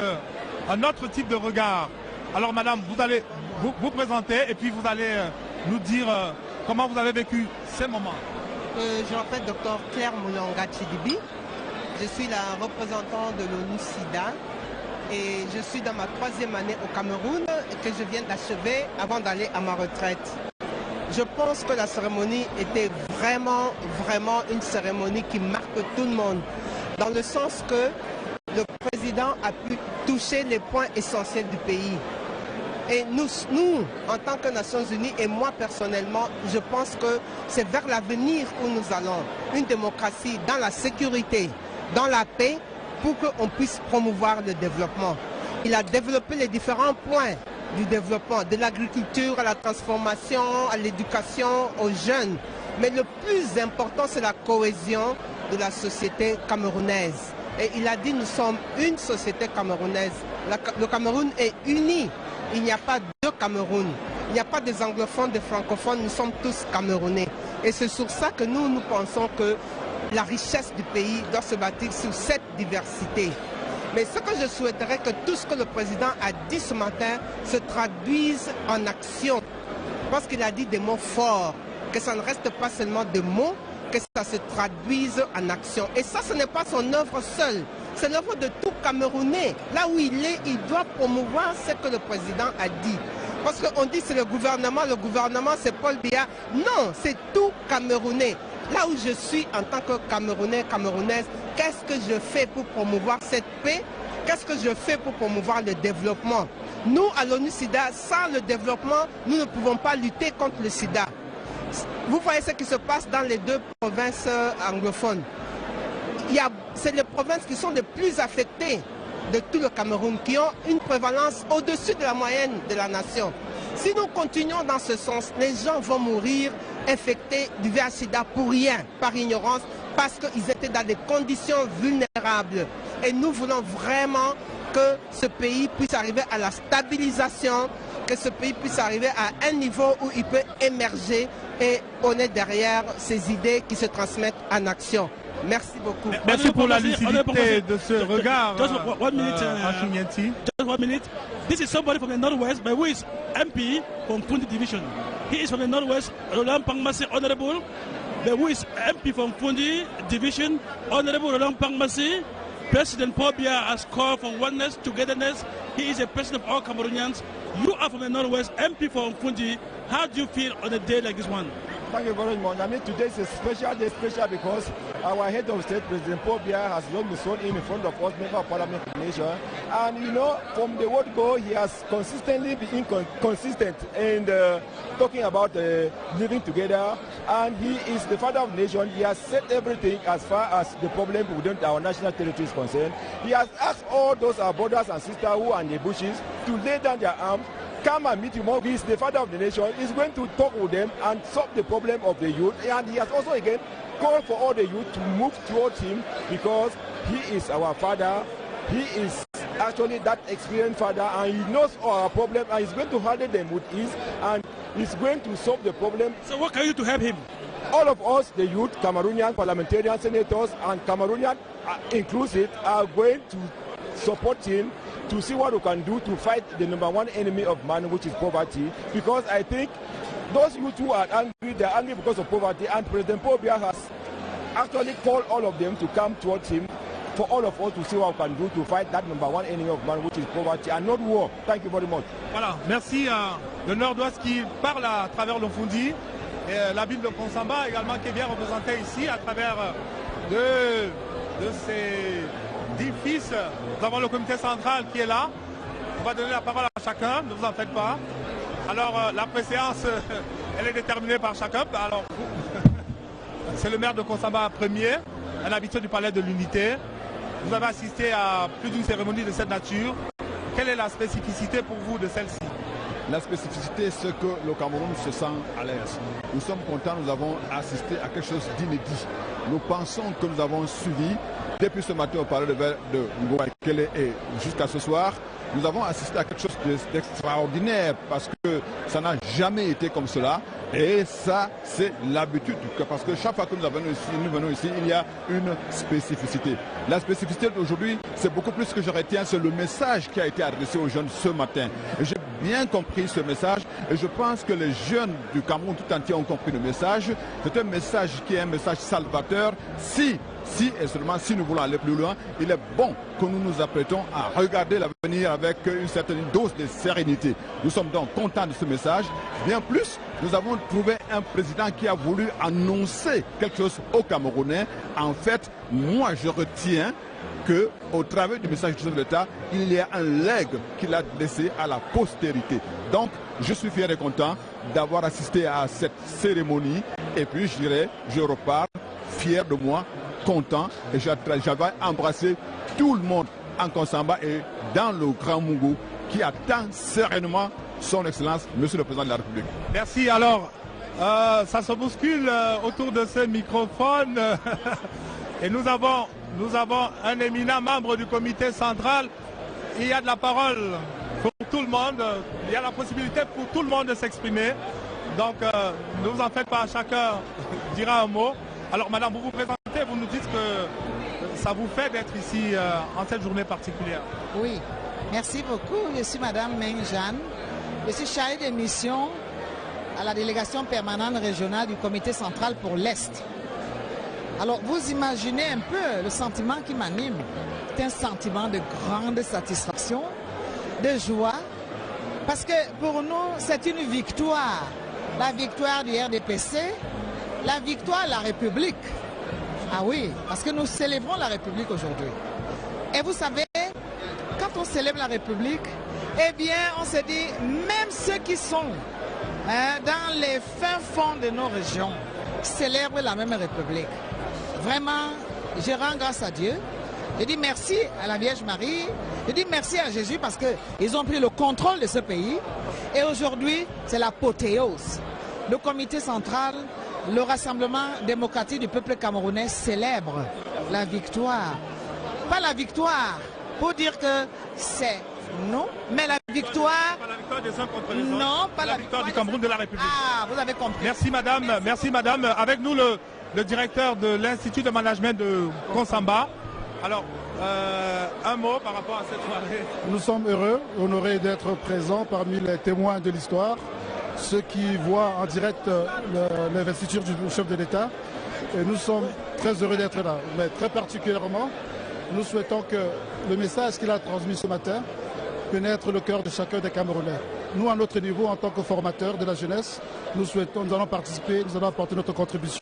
un autre type de regard. Alors madame, vous allez vous présenter et puis vous allez nous dire comment vous avez vécu ces moments. Je m'appelle Dr Claire Moulanga Chidibi. Je suis la représentante de l'ONU SIDA et je suis dans ma 3e année au Cameroun que je viens d'achever avant d'aller à ma retraite. Je pense que la cérémonie était vraiment une cérémonie qui marque tout le monde, dans le sens que le président a pu toucher les points essentiels du pays. Et nous, en tant que Nations Unies, et moi personnellement, je pense que c'est vers l'avenir où nous allons. Une démocratie dans la sécurité, dans la paix, pour qu'on puisse promouvoir le développement. Il a développé les différents points du développement, de l'agriculture à la transformation, à l'éducation, aux jeunes. Mais le plus important, c'est la cohésion de la société camerounaise. Et il a dit, nous sommes une société camerounaise. Le Cameroun est uni. Il n'y a pas deux Cameroun. Il n'y a pas des anglophones, des francophones. Nous sommes tous Camerounais. Et c'est sur ça que nous pensons que la richesse du pays doit se bâtir sur cette diversité. Mais ce que je souhaiterais, que tout ce que le président a dit ce matin se traduise en action. Parce qu'il a dit des mots forts, que ça ne reste pas seulement des mots, que ça se traduise en action. Et ça, ce n'est pas son œuvre seule. C'est l'œuvre de tout Camerounais. Là où il est, il doit promouvoir ce que le président a dit. Parce qu'on dit c'est le gouvernement c'est Paul Biya. Non, c'est tout Camerounais. Là où je suis en tant que Camerounais, Camerounaise, qu'est-ce que je fais pour promouvoir cette paix? Qu'est-ce que je fais pour promouvoir le développement? Nous, à l'ONU SIDA, sans le développement, nous ne pouvons pas lutter contre le sida. Vous voyez ce qui se passe dans les 2 provinces anglophones. C'est les provinces qui sont les plus affectées de tout le Cameroun, qui ont une prévalence au-dessus de la moyenne de la nation. Si nous continuons dans ce sens, les gens vont mourir infectés du VIH/SIDA pour rien, par ignorance, parce qu'ils étaient dans des conditions vulnérables. Et nous voulons vraiment que ce pays puisse arriver à la stabilisation, que ce pays puisse arriver à un niveau où il peut émerger, et on est derrière ces idées qui se transmettent en action. Merci beaucoup. Merci pour la lucidité de ce regard. Just 1 minute. Just 1 minute. This is somebody from the Northwest, but who is MP from Fundi Division. He is from the Northwest, Roland Pangmasi, Honorable. But who is MP from Fundi Division, Honorable Roland Pangmasi. President Paul Biya has called for oneness, togetherness. He is a president of all Cameroonians. You are from the Northwest, MP from Fundi. How do you feel on a day like this one? Thank you very much. I mean, today is a special day, because our head of state, President Paul Biya, has just been sworn in front of us, member of parliament of the nation. And you know, from the word go, he has consistently been consistent in talking about living together. And he is the father of the nation. He has said everything as far as the problem within our national territory is concerned. He has asked all those our brothers and sisters who are in the bushes to lay down their arms, come and meet him. He is the father of the nation. He's going to talk with them and solve the problem of the youth. And he has also again called for all the youth to move towards him, because he is our father. He is actually that experienced father, and he knows our problem, and he's going to handle them with ease, and he's going to solve the problem. So what can you do to help him? All of us, the youth, Cameroonian parliamentarians, senators, and Cameroonian inclusive, are going to support him to see what we can do to fight the #1 enemy of man, which is poverty. Because I think those youth who are angry, they're angry because of poverty, and President Paul Biya has actually called all of them to come towards him, for all of us to see what we can do to fight that #1 enemy of man, which is poverty, and not war. Thank you very much. Voilà, merci le Nord-Ouest qui parle à travers le Fundi, et la ville de Konsamba également qui est bien représentée ici à travers de ces 10 fils. Nous avons le comité central qui est là. On va donner la parole à chacun, ne vous en faites pas. Alors la préséance, elle est déterminée par chacun. Alors c'est le maire de Konsamba premier, un habitué du palais de l'unité. Vous avez assisté à plus d'une cérémonie de cette nature. Quelle est la spécificité pour vous de celle-ci? La spécificité, c'est que le Cameroun se sent à l'aise. Nous sommes contents, nous avons assisté à quelque chose d'inédit. Nous pensons que nous avons suivi, depuis ce matin au palais de Ngouakele et jusqu'à ce soir, nous avons assisté à quelque chose d'extraordinaire parce que ça n'a jamais été comme cela. Et ça, c'est l'habitude. Parce que chaque fois que nous venons ici, il y a une spécificité. La spécificité d'aujourd'hui, c'est beaucoup plus que je retiens, c'est le message qui a été adressé aux jeunes ce matin. Et j'ai bien compris ce message et je pense que les jeunes du Cameroun tout entier ont compris le message. C'est un message qui est un message salvateur. Si et seulement si nous voulons aller plus loin, il est bon que nous nous apprêtons à regarder l'avenir avec une certaine dose de sérénité. Nous sommes donc contents de ce message. Bien plus, nous avons trouvé un président qui a voulu annoncer quelque chose aux Camerounais. En fait, moi je retiens qu'au travers du message du chef de l'État, il y a un legs qu'il a laissé à la postérité. Donc, je suis fier et content d'avoir assisté à cette cérémonie. Et puis, je dirais, je repars fier de moi, content, et j'avais embrassé tout le monde en Konsamba et dans le Grand Mungu qui attend sereinement son Excellence, Monsieur le Président de la République. Merci. Alors, ça se bouscule autour de ce microphone et nous avons un éminent membre du comité central. Il y a de la parole pour tout le monde. Il y a la possibilité pour tout le monde de s'exprimer. Donc, ne vous en faites pas, chacun dira un mot. Alors, madame, vous vous présentez, vous nous dites que ça vous fait d'être ici en cette journée particulière. Oui, merci beaucoup. Je suis madame Meng Jeanne. Je suis chargée de mission à la délégation permanente régionale du comité central pour l'Est. Alors, vous imaginez un peu le sentiment qui m'anime. C'est un sentiment de grande satisfaction, de joie, parce que pour nous, c'est une victoire. La victoire du RDPC, la victoire de la République. Ah oui, parce que nous célébrons la République aujourd'hui. Et vous savez, quand on célèbre la République, eh bien, on se dit, même ceux qui sont dans les fins fonds de nos régions célèbrent la même République. Vraiment, je rends grâce à Dieu. Je dis merci à la Vierge Marie. Je dis merci à Jésus parce qu'ils ont pris le contrôle de ce pays. Et aujourd'hui, c'est l'apothéose. Le comité central, le Rassemblement démocratique du peuple camerounais célèbre la victoire. Pas la victoire pour dire que c'est non, mais la victoire... Pas la victoire des uns contre les autres. Non, pas la victoire du Cameroun de la République. Ah, vous avez compris. Merci madame. Merci madame. Avec nous le directeur de l'Institut de management de Konsamba. Alors, un mot par rapport à cette soirée. Nous sommes heureux, honorés d'être présents parmi les témoins de l'histoire, ceux qui voient en direct l'investiture du chef de l'État. Et nous sommes très heureux d'être là. Mais très particulièrement, nous souhaitons que le message qu'il a transmis ce matin pénètre le cœur de chacun des Camerounais. Nous, à notre niveau, en tant que formateurs de la jeunesse, nous allons participer, nous allons apporter notre contribution.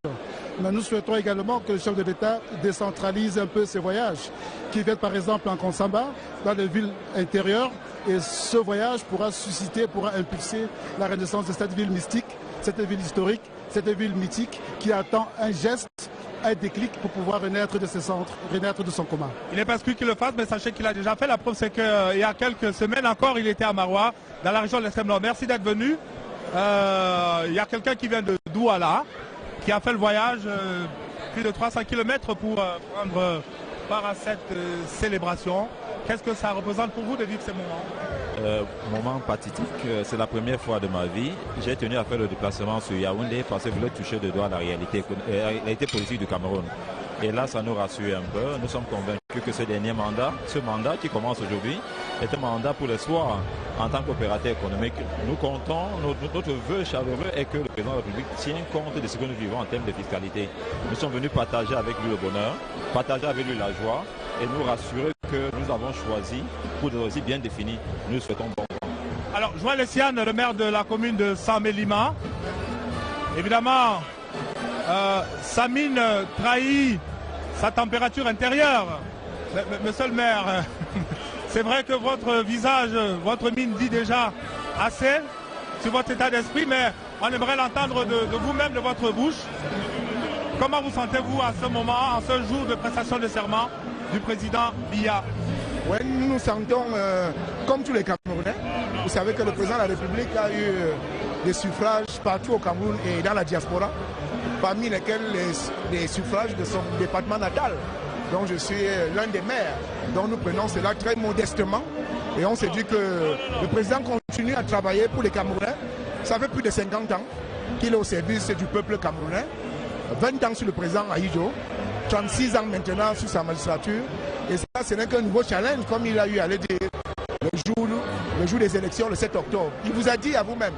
Mais nous souhaitons également que le chef de l'État décentralise un peu ses voyages, qu'il vienne par exemple en Konsamba, dans les villes intérieures, et ce voyage pourra impulser la renaissance de cette ville mystique, cette ville historique, cette ville mythique qui attend un geste, un déclic pour pouvoir renaître de ses centres, renaître de son commun. Il n'est pas exclu qu'il le fasse, mais sachez qu'il a déjà fait. La preuve, c'est qu'il y a quelques semaines encore, il était à Maroua, dans la région de l'extrême nord. Merci d'être venu. Il y a quelqu'un qui vient de Douala, qui a fait le voyage plus de 300 km pour prendre part à cette célébration. Qu'est-ce que ça représente pour vous de vivre ces moments? Moment pathétique, c'est la première fois de ma vie. J'ai tenu à faire le déplacement sur Yaoundé parce que je voulais toucher de doigt la réalité politique du Cameroun. Et là, ça nous rassure un peu. Nous sommes convaincus que ce dernier mandat, ce mandat qui commence aujourd'hui, est un mandat pour l'espoir. En tant qu'opérateur économique, nous comptons, notre vœu chaleureux est que le président de la République tienne compte de ce que nous vivons en termes de fiscalité. Nous sommes venus partager avec lui le bonheur, partager avec lui la joie et nous rassurer que nous avons choisi pour des raisons bien définies. Nous souhaitons bon temps. Alors, Joël Lessiane, le maire de la commune de Samé-Lima, évidemment, sa mine trahit sa température intérieure. Monsieur le maire, c'est vrai que votre visage, votre mine dit déjà assez sur votre état d'esprit, mais on aimerait l'entendre de vous-même, de votre bouche. Comment vous sentez-vous à ce moment, en ce jour de prestation de serment du président Biya? Oui, nous nous sentons comme tous les Camerounais. Vous savez que le président de la République a eu des suffrages partout au Cameroun et dans la diaspora, parmi lesquels les suffrages de son département natal. Donc je suis l'un des maires. Donc nous prenons cela très modestement et on s'est dit que le président continue à travailler pour les Camerounais. Ça fait plus de 50 ans qu'il est au service du peuple camerounais. 20 ans sur le président Ahidjo, 36 ans maintenant sur sa magistrature. Et ça, ce n'est qu'un nouveau challenge, comme il a eu à le dire le jour des élections, le 7 octobre. Il vous a dit à vous-même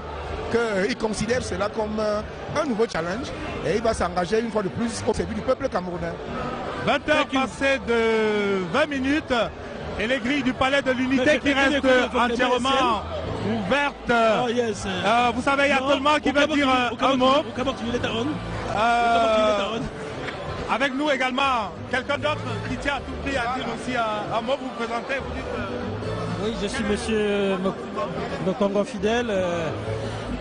qu'il considère cela comme un nouveau challenge et il va s'engager une fois de plus au service du peuple camerounais. 20 heures passées de 20 minutes et les grilles du palais de l'unité qui restent entièrement ouvertes. Oh, yes. Vous savez, il y a Tolman qui veut dire un mot. Avec nous également, quelqu'un d'autre qui tient à tout prix à dire aussi un mot, vous présentez, vous dites... Oui, je suis monsieur Mokongo Fidèle,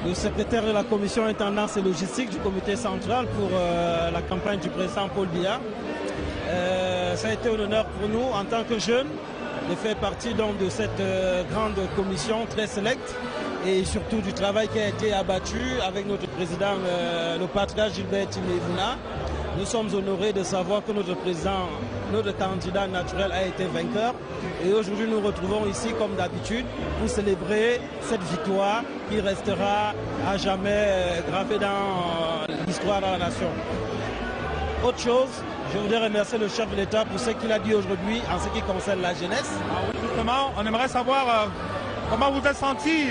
le secrétaire de la commission intendance et logistique du comité central pour la campagne du président Paul Biya. Ça a été un honneur pour nous en tant que jeunes de faire partie donc de cette grande commission très sélecte et surtout du travail qui a été abattu avec notre président, le patriarche Gilbert Timevuna. Nous sommes honorés de savoir que notre président, notre candidat naturel a été vainqueur. Et aujourd'hui, nous nous retrouvons ici, comme d'habitude, pour célébrer cette victoire qui restera à jamais gravée dans l'histoire de la nation. Autre chose, je voudrais remercier le chef de l'État pour ce qu'il a dit aujourd'hui en ce qui concerne la jeunesse. Justement, on aimerait savoir comment vous êtes senti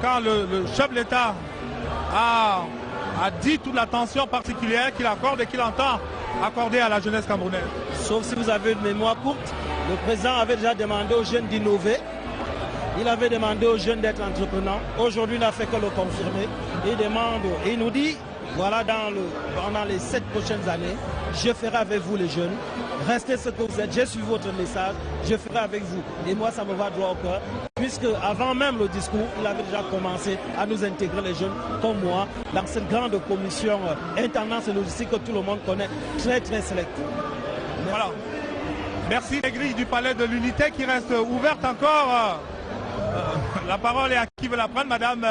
quand le chef de l'État a dit toute l'attention particulière qu'il accorde et qu'il entend accorder à la jeunesse camerounaise. Sauf si vous avez une mémoire courte, le président avait déjà demandé aux jeunes d'innover. Il avait demandé aux jeunes d'être entreprenants. Aujourd'hui, il n'a fait que le confirmer. Il demande, il nous dit, voilà, pendant les 7 prochaines années, je ferai avec vous les jeunes. Restez ce que vous êtes. J'ai suivi votre message. Je ferai avec vous. Et moi, ça me va droit au cœur. Puisque avant même le discours, il avait déjà commencé à nous intégrer les jeunes comme moi dans cette grande commission intendance et logistique que tout le monde connaît, très très sélecte. Voilà. Merci. Les grilles du palais de l'unité qui restent ouvertes encore. La parole est à qui veut la prendre, madame.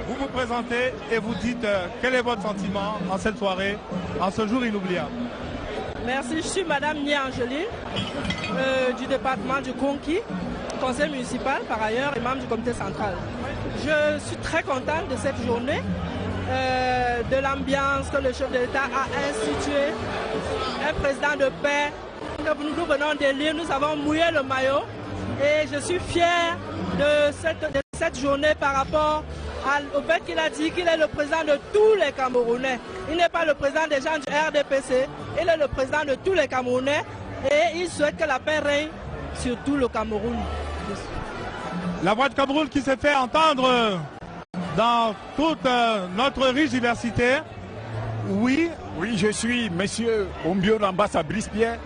Vous vous présentez et vous dites quel est votre sentiment en cette soirée, en ce jour inoubliable. Merci, je suis madame Nia Angeline du département du Conquis, conseil municipal par ailleurs et membre du comité central. Je suis très contente de cette journée, de l'ambiance que le chef de l'État a instituée, un président de paix que nous venons d'élire, nous avons mouillé le maillot et je suis fière de cette journée par rapport au fait qu'il a dit qu'il est le président de tous les Camerounais. Il n'est pas le président des gens du RDPC, il est le président de tous les Camerounais et il souhaite que la paix règne sur tout le Cameroun. La voix de Cameroun qui s'est fait entendre dans toute notre riche diversité. Oui. Oui, je suis monsieur Ombio Rambas Brice-Pierre,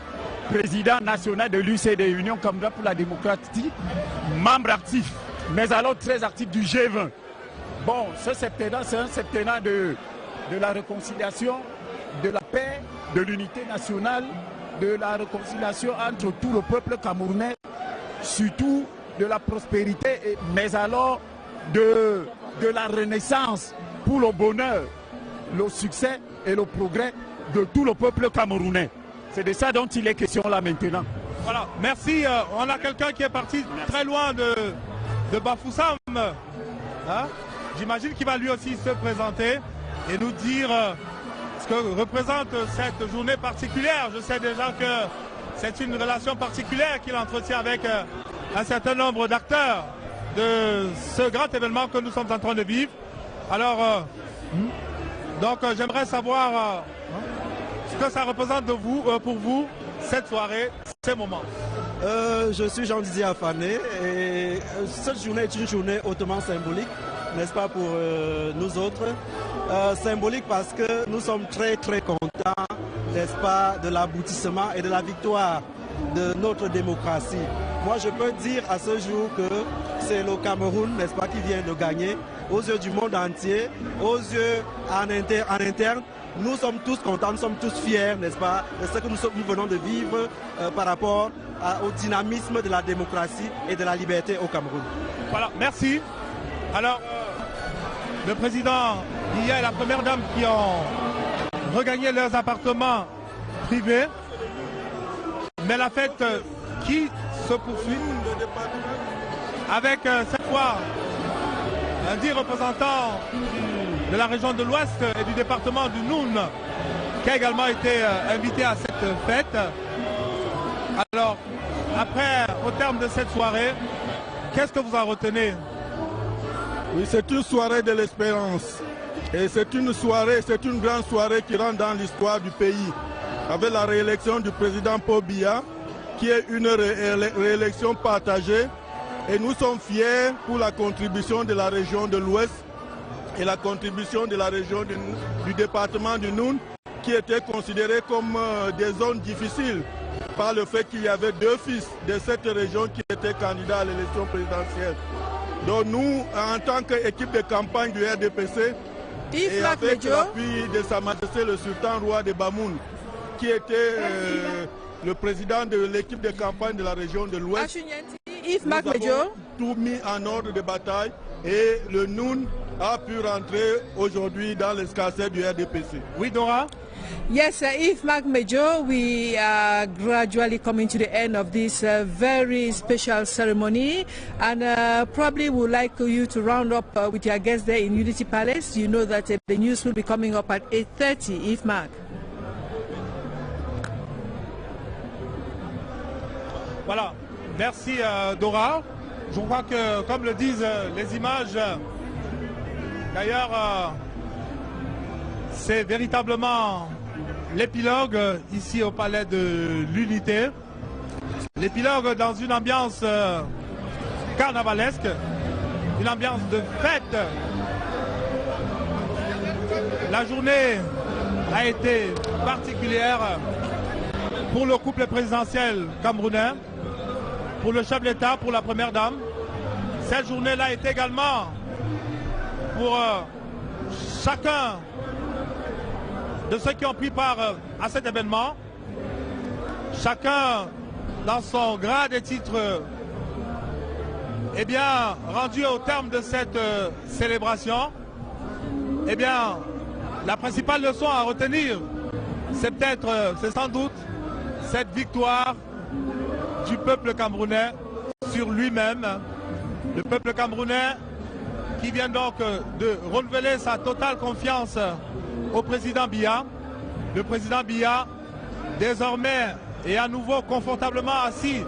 président national de l'UCD, Union Cameroun pour la démocratie, membre actif, mais alors très actif du G20. Bon, ce septennat, c'est un septennat de la réconciliation, de la paix, de l'unité nationale, de la réconciliation entre tout le peuple camerounais, surtout de la prospérité, mais alors de la renaissance pour le bonheur, le succès et le progrès de tout le peuple camerounais. C'est de ça dont il est question là maintenant. Voilà, merci. On a quelqu'un qui est parti très loin de Bafoussam. Hein? J'imagine qu'il va lui aussi se présenter et nous dire ce que représente cette journée particulière. Je sais déjà que c'est une relation particulière qu'il entretient avec un certain nombre d'acteurs de ce grand événement que nous sommes en train de vivre. Alors, donc j'aimerais savoir ce que ça représente de vous, pour vous, cette soirée, ces moments. Je suis Jean-Didier Afané et cette journée est une journée hautement symbolique, n'est-ce pas, pour nous autres. Symbolique parce que nous sommes très très contents, n'est-ce pas, de l'aboutissement et de la victoire de notre démocratie. Moi je peux dire à ce jour que c'est le Cameroun, n'est-ce pas, qui vient de gagner aux yeux du monde entier, aux yeux en interne. Nous sommes tous contents, nous sommes tous fiers, n'est-ce pas, de ce que nous venons de vivre par rapport au dynamisme de la démocratie et de la liberté au Cameroun. Voilà, merci. Alors, le président Biya et la première dame qui ont regagné leurs appartements privés, mais la fête qui se poursuit avec cette fois un 10 représentants de la région de l'Ouest et du département du Noun qui a également été invité à cette fête. Alors, après, au terme de cette soirée, qu'est-ce que vous en retenez? Oui, c'est une soirée de l'espérance. Et c'est une soirée, c'est une grande soirée qui rentre dans l'histoire du pays. Avec la réélection du président Paul Biya, qui est une réélection partagée. Et nous sommes fiers pour la contribution de la région de l'Ouest et la contribution de la région du département du Noun, qui étaient considérées comme des zones difficiles par le fait qu'il y avait 2 fils de cette région qui étaient candidats à l'élection présidentielle. Donc nous, en tant qu'équipe de campagne du RDPC, et avec l'appui de Sa Majesté le Sultan Roi de Bamoun, qui était le président de l'équipe de campagne de la région de l'Ouest, nous avons tout mis en ordre de bataille et le Noun a pu rentrer aujourd'hui dans l'escarcelle du RDPC. Oui, Dora? Yes, If Mac Major, we are gradually coming to the end of this very special ceremony, and probably would like you to round up with your guests there in Unity Palace. You know that the news will be coming up at 8:30, If Mac. Voilà, merci Dora. Je crois que, comme le disent les images, d'ailleurs, c'est véritablement l'épilogue ici au Palais de l'Unité. L'épilogue dans une ambiance carnavalesque, une ambiance de fête. La journée a été particulière pour le couple présidentiel camerounais, pour le chef de l'État, pour la première dame. Cette journée-là est également pour chacun de ceux qui ont pris part à cet événement, chacun dans son grade et titre, eh bien, rendu au terme de cette célébration, eh bien, la principale leçon à retenir, c'est sans doute cette victoire du peuple camerounais sur lui-même, le peuple camerounais qui vient donc de renouveler sa totale confiance au président Biya. Le président Biya, désormais, est à nouveau confortablement assis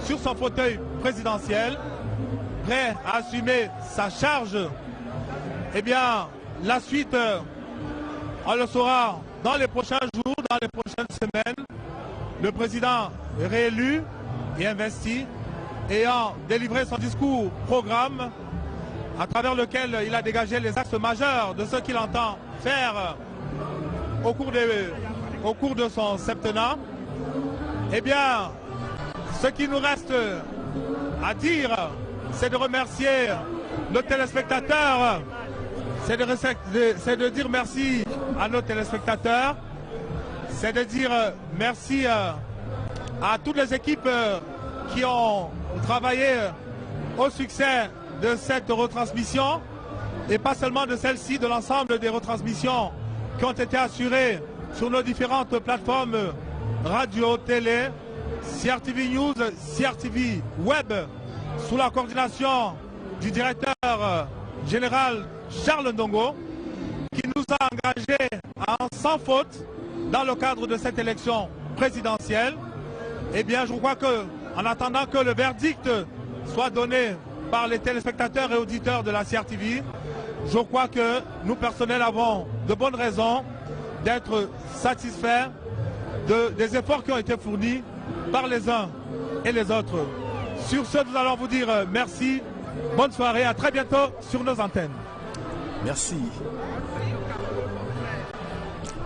sur son fauteuil présidentiel, prêt à assumer sa charge. Eh bien, la suite, on le saura dans les prochains jours, dans les prochaines semaines. Le président réélu et investi, ayant délivré son discours programme, à travers lequel il a dégagé les axes majeurs de ce qu'il entend faire au cours de son septennat. Eh bien, ce qui nous reste à dire, c'est de remercier nos téléspectateurs, c'est de dire merci à nos téléspectateurs, c'est de dire merci à toutes les équipes qui ont travaillé au succès de cette retransmission, et pas seulement de celle-ci, de l'ensemble des retransmissions qui ont été assurées sur nos différentes plateformes radio, télé, CRTV News, CRTV Web, sous la coordination du directeur général Charles Ndongo, qui nous a engagés sans faute dans le cadre de cette élection présidentielle. Eh bien, je crois que, en attendant que le verdict soit donné par les téléspectateurs et auditeurs de la CRTV, je crois que nous, personnels, avons de bonnes raisons d'être satisfaits des efforts qui ont été fournis par les uns et les autres. Sur ce, nous allons vous dire merci, bonne soirée, à très bientôt sur nos antennes. Merci.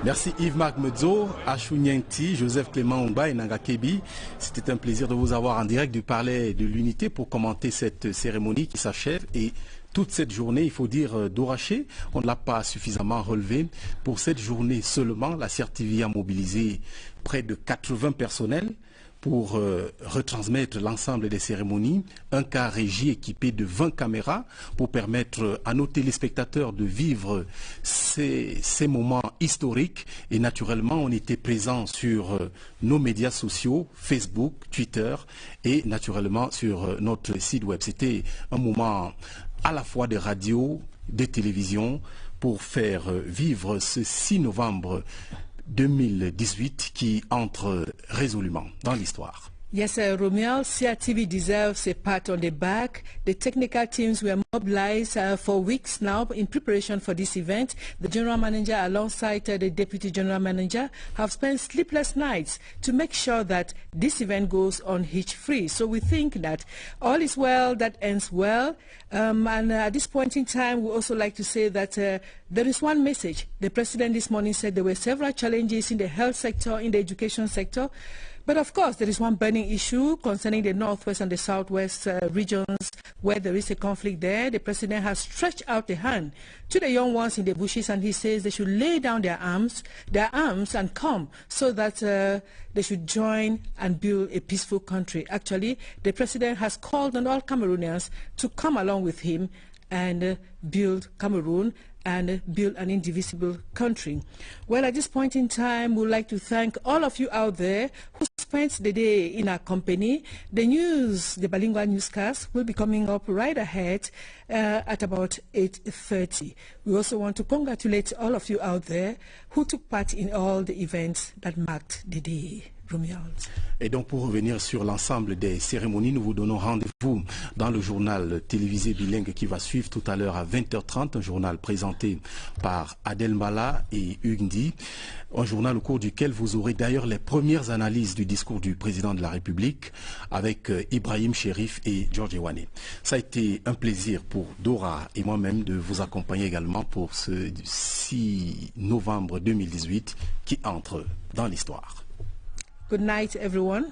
Merci Yves-Marc Medzo, Achou Nienti, Joseph Clément Omba et Nanga Kebi. C'était un plaisir de vous avoir en direct du Palais de l'Unité pour commenter cette cérémonie qui s'achève. Et toute cette journée, il faut dire, d'Oraché, on ne l'a pas suffisamment relevé. Pour cette journée seulement, la CRTV a mobilisé près de 80 personnels pour retransmettre l'ensemble des cérémonies. Un car régie équipé de 20 caméras pour permettre à nos téléspectateurs de vivre ces moments historiques. Et naturellement, on était présents sur nos médias sociaux, Facebook, Twitter et naturellement sur notre site web. C'était un moment à la fois de radio, de télévision pour faire vivre ce 6 novembre 2018 qui entre résolument dans l'histoire. Yes, Romuald, CRTV deserves a pat on the back. The technical teams were mobilized for weeks now in preparation for this event. The general manager alongside the deputy general manager have spent sleepless nights to make sure that this event goes on hitch-free. So we think that all is well that ends well. And at this point in time, we also like to say that there is one message. The president this morning said there were several challenges in the health sector, in the education sector. But of course, there is one burning issue concerning the northwest and the southwest regions where there is a conflict there. The president has stretched out a hand to the young ones in the bushes, and he says they should lay down their arms and come so that they should join and build a peaceful country. Actually, the president has called on all Cameroonians to come along with him and build Cameroon and build an indivisible country. Well, at this point in time, we'd like to thank all of you out there who spent the day in our company. The news, the bilingual newscast, will be coming up right ahead at about 8:30. We also want to congratulate all of you out there who took part in all the events that marked the day. Et donc pour revenir sur l'ensemble des cérémonies, nous vous donnons rendez-vous dans le journal télévisé bilingue qui va suivre tout à l'heure à 20h30, un journal présenté par Adel Mala et Ugndi, un journal au cours duquel vous aurez d'ailleurs les premières analyses du discours du président de la République avec Ibrahim Chérif et George Ewane. Ça a été un plaisir pour Dora et moi-même de vous accompagner également pour ce 6 novembre 2018 qui entre dans l'histoire. Good night, everyone.